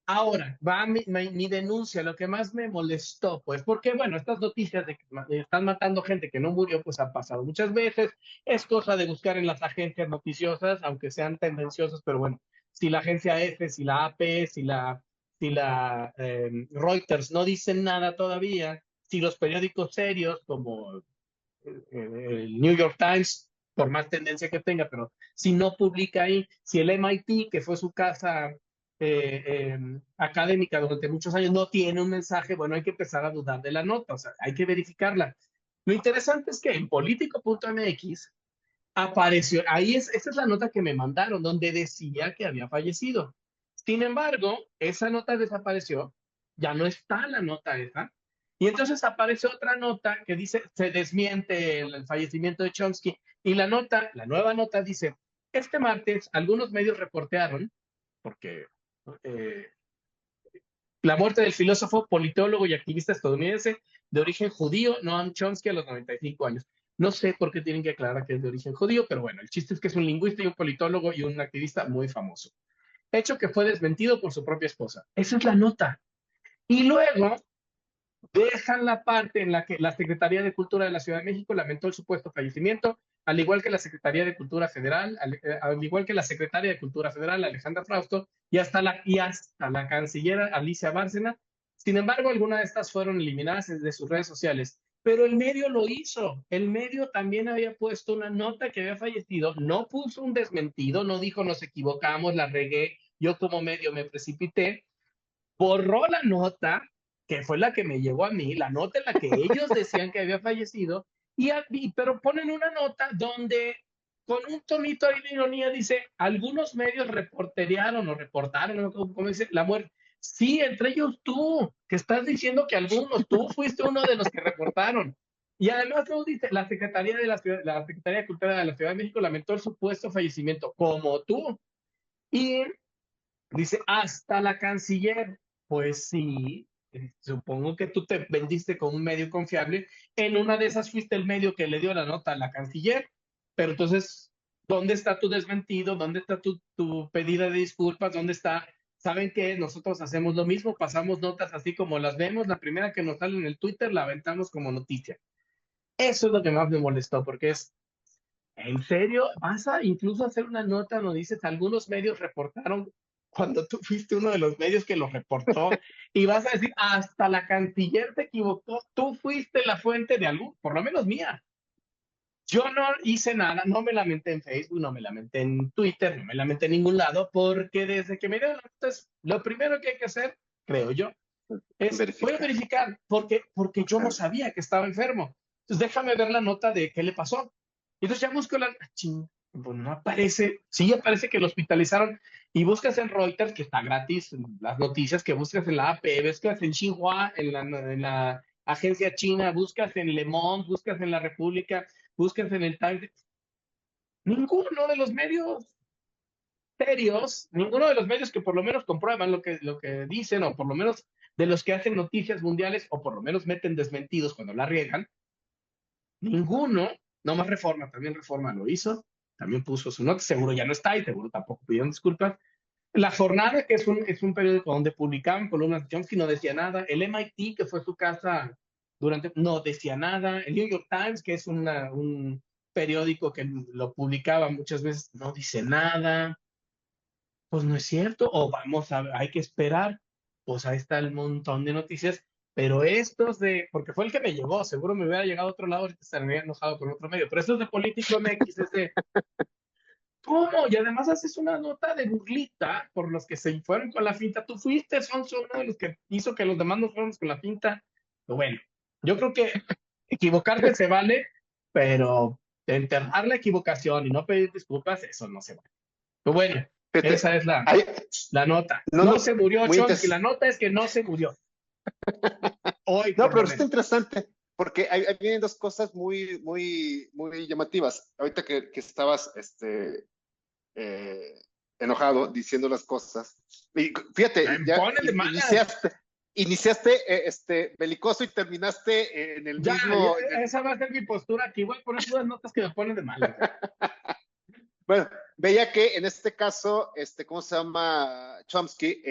Ahora, va mi denuncia, lo que más me molestó, pues, porque, bueno, estas noticias de que están matando gente que no murió, pues han pasado muchas veces. Es cosa de buscar en las agencias noticiosas, aunque sean tendenciosas, pero bueno, si la agencia F, si la AP, si la Reuters no dicen nada todavía, si los periódicos serios como el New York Times, por más tendencia que tenga, pero si no publica ahí, si el MIT, que fue su casa académica durante muchos años, no tiene un mensaje, bueno, hay que empezar a dudar de la nota, o sea, hay que verificarla. Lo interesante es que en politico.mx apareció, esa es la nota que me mandaron, donde decía que había fallecido. Sin embargo, esa nota desapareció, ya no está la nota esa, y entonces aparece otra nota que dice, se desmiente el fallecimiento de Chomsky, y la nueva nota dice, este martes algunos medios reportearon, porque eh, la muerte del filósofo, politólogo y activista estadounidense de origen judío, Noam Chomsky, a los 95 años. No sé por qué tienen que aclarar que es de origen judío, pero bueno, el chiste es que es un lingüista y un politólogo y un activista muy famoso. Hecho que fue desmentido por su propia esposa. Esa es la nota. Y luego dejan la parte en la que la Secretaría de Cultura de la Ciudad de México lamentó el supuesto fallecimiento, al igual que la Secretaría de Cultura Federal, al igual que la Secretaria de Cultura Federal, Alejandra Frausto, y hasta la canciller Alicia Bárcena. Sin embargo, algunas de estas fueron eliminadas de sus redes sociales. Pero el medio lo hizo. El medio también había puesto una nota que había fallecido, no puso un desmentido, no dijo nos equivocamos, la regué, yo como medio me precipité, borró la nota, que fue la que me llegó a mí, la nota en la que ellos decían que había fallecido, pero ponen una nota donde con un tonito ahí de ironía dice, algunos medios reportearon o reportaron, ¿no? Como dice, la muerte. Sí, entre ellos tú, que estás diciendo que algunos, tú fuiste uno de los que reportaron. Y además luego dice, la Secretaría de Cultura de la Ciudad de México lamentó el supuesto fallecimiento, como tú. Y dice, hasta la canciller. Pues sí, supongo que tú te vendiste con un medio confiable. En una de esas fuiste el medio que le dio la nota a la canciller. Pero entonces, ¿dónde está tu desmentido? ¿Dónde está tu pedida de disculpas? ¿Dónde está? ¿Saben qué? Nosotros hacemos lo mismo, pasamos notas así como las vemos. La primera que nos sale en el Twitter la aventamos como noticia. Eso es lo que más me molestó, porque es, ¿en serio? ¿Vas a incluso hacer una nota donde dices algunos medios reportaron cuando tú fuiste uno de los medios que lo reportó y vas a decir hasta la canciller te equivocó, tú fuiste la fuente de algo, por lo menos mía? Yo no hice nada, no me lamenté en Facebook, no me lamenté en Twitter, no me lamenté en ningún lado, porque desde que me dieron la nota, lo primero que hay que hacer, creo yo, voy a Verificar. verificar, porque yo no Claro. sabía que estaba enfermo. Entonces déjame ver la nota de qué le pasó. Y entonces ya busco pues no aparece, sí aparece que lo hospitalizaron y buscas en Reuters, que está gratis, las noticias que buscas en la AP, buscas en Xinhua, en la agencia china, buscas en Le Monde, buscas en La República, buscas en el Times. Ninguno de los medios serios, ninguno de los medios que por lo menos comprueban lo que dicen, o por lo menos de los que hacen noticias mundiales, o por lo menos meten desmentidos cuando la riegan, ninguno, no más Reforma, también Reforma lo hizo, también puso su nota, seguro ya no está y seguro tampoco pidieron disculpas. La Jornada, que es un periódico donde publicaban columnas de Chomsky, no decía nada. El MIT, que fue su casa no decía nada. El New York Times, que es un periódico que lo publicaba muchas veces, no dice nada. Pues no es cierto, o hay que esperar, pues ahí está el montón de noticias, pero porque fue el que me llegó, seguro me hubiera llegado a otro lado, ahorita estaría enojado con otro medio, pero estos de Político MX es de, ¿cómo? Y además haces una nota de burlita por los que se fueron con la finta, tú fuiste, son uno de los que hizo que los demás nos fuéramos con la finta, pero bueno, yo creo que equivocarse se vale, pero enterrar la equivocación y no pedir disculpas, eso no se vale. Pero bueno, esa Fíjate, es la, hay, la nota. no, No no, se murió muy Chomsky. interesante. La nota es que no se murió. Hoy, No, por lo pero está menos. interesante, porque ahí vienen dos cosas muy llamativas. Ahorita que estabas eh, enojado diciendo las cosas, y fíjate, Me ya ponen de malas. iniciaste belicoso y terminaste en el Ya, mismo, esa va a ser mi postura aquí. Voy a poner puras notas que me ponen de malas. bueno, veía que en este caso, ¿cómo se llama? Chomsky,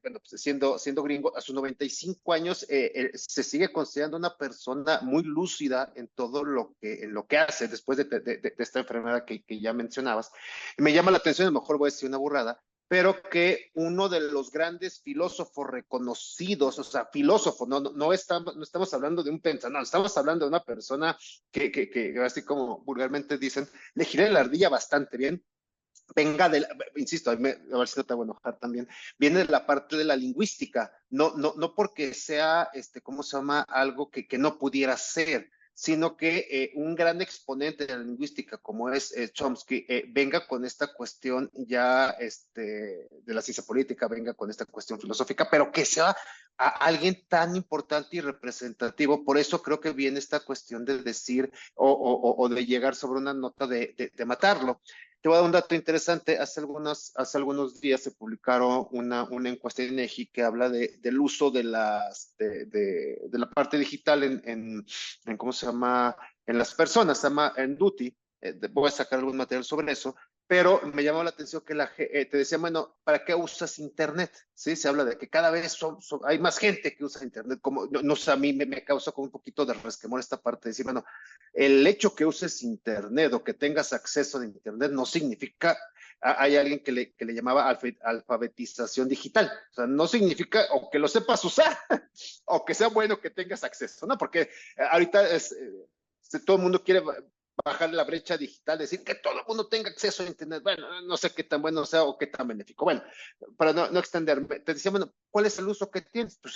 bueno, pues siendo gringo, a sus 95 años, se sigue considerando una persona muy lúcida en todo en lo que hace después de esta enfermedad que ya mencionabas. Me llama la atención, a lo mejor voy a decir una burrada, pero que uno de los grandes filósofos reconocidos, o sea, filósofo, no estamos hablando de un pensador, no, estamos hablando de una persona que así como vulgarmente dicen, le giré la ardilla bastante bien, venga insisto, a ver si no te voy a enojar también, viene de la parte de la lingüística, no porque sea, ¿cómo se llama? Algo que no pudiera ser, sino que un gran exponente de la lingüística como es Chomsky, venga con esta cuestión ya de la ciencia política, venga con esta cuestión filosófica, pero que sea a alguien tan importante y representativo. Por eso creo que viene esta cuestión de decir o de llegar sobre una nota de matarlo. Te voy a dar un dato interesante. Hace algunos días se publicaron una encuesta de INEGI que habla del uso de la parte digital en ¿cómo se llama? En las personas, se llama en Duty. Voy a sacar algún material sobre eso, pero me llamó la atención que te decía, bueno, ¿para qué usas Internet? Sí, se habla de que cada vez hay más gente que usa Internet. Como, no sé, a mí me causa como un poquito de resquemor esta parte de decir, bueno, el hecho que uses Internet o que tengas acceso a Internet no significa, hay alguien que le llamaba alfabetización digital, o sea, no significa o que lo sepas usar o que sea bueno que tengas acceso, ¿no? Porque ahorita todo el mundo quiere bajar la brecha digital, decir que todo el mundo tenga acceso a Internet. Bueno, no sé qué tan bueno sea o qué tan benéfico. Bueno, para no extenderme, te decía, bueno, ¿cuál es el uso que tienes? Pues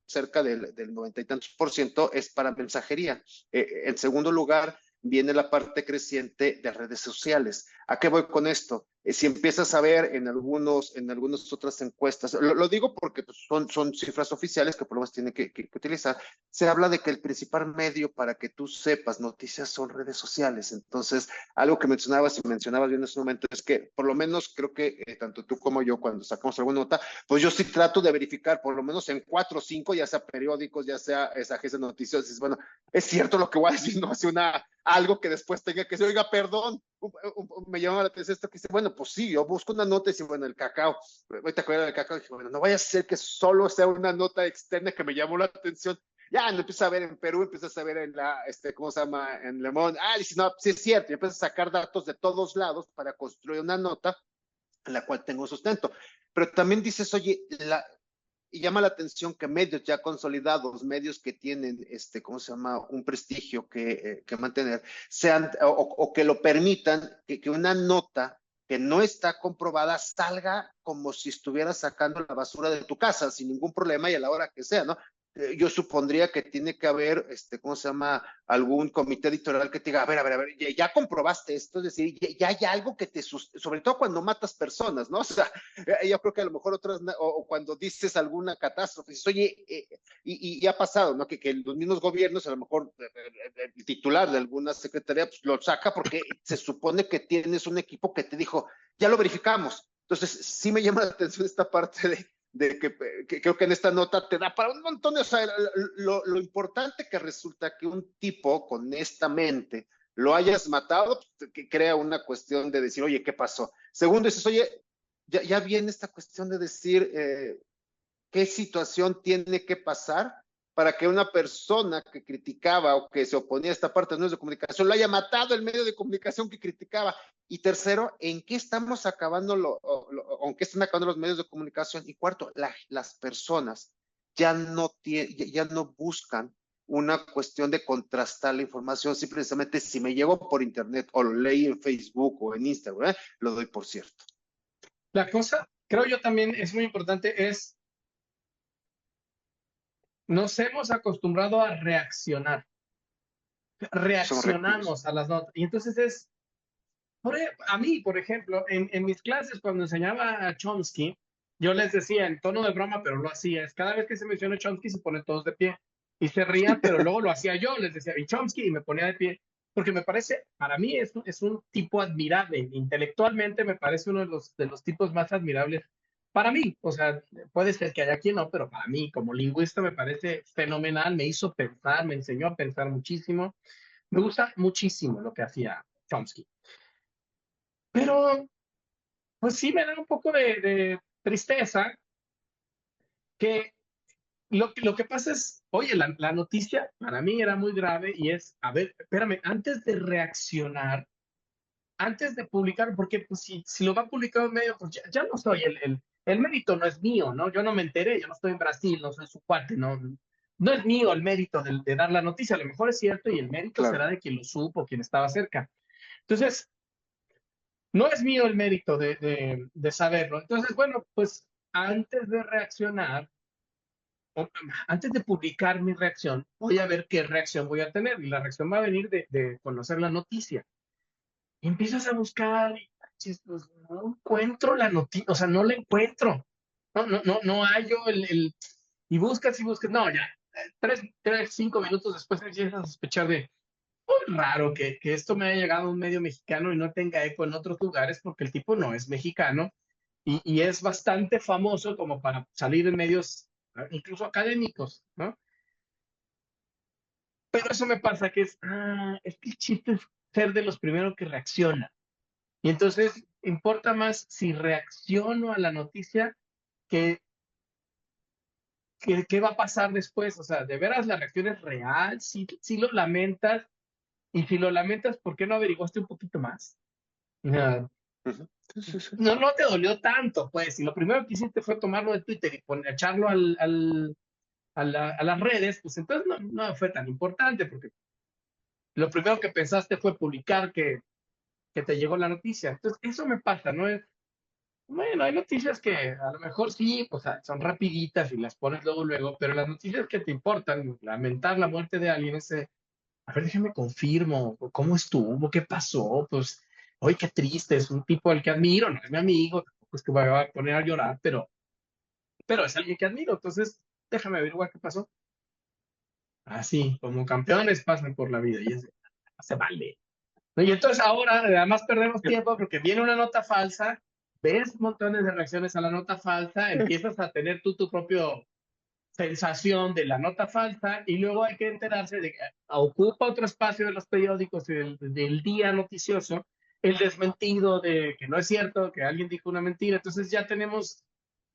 cerca del 90 y tantos por ciento es para mensajería. En segundo lugar, viene la parte creciente de redes sociales. ¿A qué voy con esto? Si empiezas a ver en algunas otras encuestas, lo digo porque pues, son cifras oficiales que por lo menos tienen que utilizar, se habla de que el principal medio para que tú sepas noticias son redes sociales. Entonces, algo que mencionabas bien en ese momento es que por lo menos creo que tanto tú como yo cuando sacamos alguna nota, pues yo sí trato de verificar por lo menos en 4 o 5, ya sea periódicos, ya sea esa agencia de noticias, dices, bueno, es cierto lo que voy a decir, no hace algo que después tenga que decir, oiga, perdón, me llama la atención esto que dice, bueno, pues sí, yo busco una nota y dice, bueno, el cacao, ahorita acuerdas del cacao, y dije, bueno, no vaya a ser que solo sea una nota externa que me llamó la atención. Ya no empiezas a ver en Perú, empiezas a ver en ¿cómo se llama? En Le Monde. Dice, no, sí es cierto, y empiezas a sacar datos de todos lados para construir una nota en la cual tengo sustento. Pero también dices, oye, y llama la atención que medios ya consolidados, medios que tienen, ¿cómo se llama? Un prestigio que mantener, sean, o que lo permitan, que una nota que no está comprobada salga como si estuvieras sacando la basura de tu casa sin ningún problema y a la hora que sea, ¿no? Yo supondría que tiene que haber, ¿cómo se llama? Algún comité editorial que te diga, a ver, ya comprobaste esto, es decir, ya hay algo que sobre todo cuando matas personas, ¿no? O sea, yo creo que a lo mejor o cuando dices alguna catástrofe, dices, oye, y ha pasado, ¿no? Que los mismos gobiernos, a lo mejor el titular de alguna secretaría, pues lo saca porque se supone que tienes un equipo que te dijo, ya lo verificamos. Entonces, sí me llama la atención esta parte de que creo que en esta nota te da para un montón de, o sea, lo importante que resulta que un tipo con esta mente lo hayas matado, que crea una cuestión de decir, oye, ¿qué pasó? Segundo, dices, oye, ya viene esta cuestión de decir qué situación tiene que pasar para que una persona que criticaba o que se oponía a esta parte de los medios de comunicación lo haya matado el medio de comunicación que criticaba. Y tercero, ¿en qué estamos acabando, en qué están acabando los medios de comunicación? Y cuarto, las personas ya no buscan una cuestión de contrastar la información, simplemente si me llegó por internet o lo leí en Facebook o en Instagram, lo doy por cierto. La cosa, creo yo también es muy importante, nos hemos acostumbrado a reaccionar. Somos reactivos. Reaccionamos a las notas. Y entonces a mí, por ejemplo, en mis clases, cuando enseñaba a Chomsky, yo les decía en tono de broma, pero lo hacía, es cada vez que se menciona Chomsky se ponen todos de pie y se rían, pero luego lo hacía yo, les decía, y Chomsky, y me ponía de pie, porque me parece, para mí es un tipo admirable, intelectualmente me parece uno de los tipos más admirables para mí, o sea, puede ser que haya quien no, pero para mí, como lingüista, me parece fenomenal, me hizo pensar, me enseñó a pensar muchísimo, me gusta muchísimo lo que hacía Chomsky. Pero, pues sí me da un poco de tristeza que lo que pasa es, oye, la noticia para mí era muy grave y es, a ver, espérame, antes de reaccionar, antes de publicar, porque pues, si lo va a publicar un medio, pues ya no soy el mérito no es mío, ¿no? Yo no me enteré, yo no estoy en Brasil, no soy su cuate, no es mío el mérito de dar la noticia, a lo mejor es cierto y el mérito Claro. será de quien lo supo, quien estaba cerca. Entonces, no es mío el mérito de saberlo. Entonces, bueno, pues antes de reaccionar, antes de publicar mi reacción, voy a ver qué reacción voy a tener. Y la reacción va a venir de conocer la noticia. Y empiezas a buscar y pues, no encuentro la noticia, o sea, no la encuentro. No hallo y buscas. No, ya, 5 minutos después empiezas a sospechar de, muy raro que esto me haya llegado a un medio mexicano y no tenga eco en otros lugares porque el tipo no es mexicano y es bastante famoso como para salir en medios incluso académicos, ¿no? Pero eso me pasa que es que el chiste es ser de los primeros que reacciona. Y entonces importa más si reacciono a la noticia que, qué va a pasar después. O sea, de veras la reacción es real, si lo lamentas, y si lo lamentas, ¿por qué no averiguaste un poquito más? O Ujú. Sí, sí, sí. no te dolió tanto, pues, si lo primero que hiciste fue tomarlo de Twitter y echarlo a las redes, pues entonces no fue tan importante, porque lo primero que pensaste fue publicar que te llegó la noticia. Entonces, eso me pasa, ¿no? Bueno, hay noticias que a lo mejor sí, pues son rapiditas y las pones luego, pero las noticias que te importan, lamentar la muerte de alguien, a ver, déjame confirmo, ¿cómo estuvo? ¿Qué pasó? Pues, oye, qué triste, es un tipo al que admiro, no es mi amigo, tampoco es que me va a poner a llorar, pero es alguien que admiro, entonces déjame averiguar qué pasó. Así, como campeones pasan por la vida y se vale. ¿No? Y entonces ahora además perdemos tiempo porque viene una nota falsa, ves montones de reacciones a la nota falsa, empiezas a tener tú tu propio sensación de la nota falsa y luego hay que enterarse de que ocupa otro espacio de los periódicos y del día noticioso el desmentido de que no es cierto, que alguien dijo una mentira. Entonces ya tenemos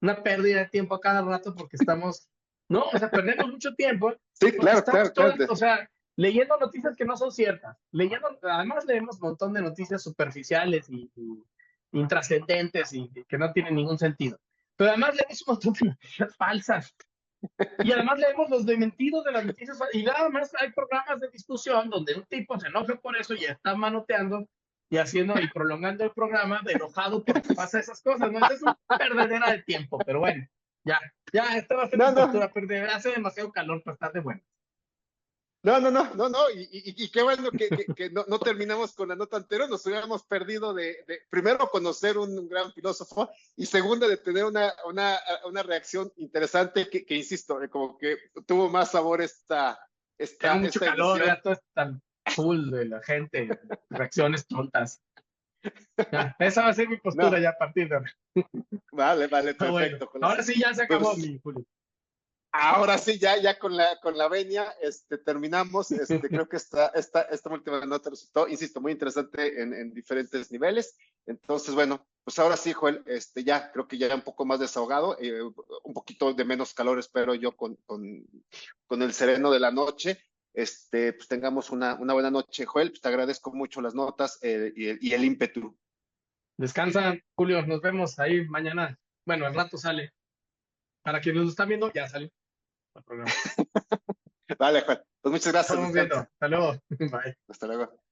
una pérdida de tiempo a cada rato porque estamos, no, o sea, perdemos mucho tiempo Sí, porque claro, estamos claro, todo, claro. o sea, leyendo noticias que no son ciertas, además leemos un montón de noticias superficiales y intrascendentes y que no tienen ningún sentido. Pero además leemos un montón de noticias falsas. Y además leemos los dementidos de las noticias y nada más hay programas de discusión donde un tipo se enoja por eso y está manoteando y haciendo y prolongando el programa de enojado porque pasa esas cosas, ¿no? Entonces es una perdedera de tiempo, pero bueno, ya, esta va a ser No, mi no, postura, perder, hace demasiado calor para estar de bueno. no, y qué bueno que no terminamos con la nota anterior, nos hubiéramos perdido primero conocer un gran filósofo y segundo de tener una reacción interesante que insisto, como que tuvo más sabor Tengo mucho esta calor, edición. ya todo es tan full de la gente, reacciones tontas. Ya, esa va a ser mi postura No, ya a partir de ahora. vale, Ah, bueno, perfecto. ahora sí ya se acabó Pues mi Julio. ahora sí, ya con la venia, terminamos. Creo que esta última nota resultó, insisto, muy interesante en diferentes niveles. Entonces, bueno, pues ahora sí, Joel, ya creo que ya un poco más desahogado, un poquito de menos calor, espero yo, con el sereno de la noche. Pues tengamos una buena noche, Joel. Pues te agradezco mucho las notas y el ímpetu. Descansa, Julio, nos vemos ahí mañana. Bueno, al rato sale. Para quienes nos están viendo, ya salió el programa. Vale, Joel. Pues muchas gracias, Estamos viendo. descansa. Hasta luego. Bye. Hasta luego.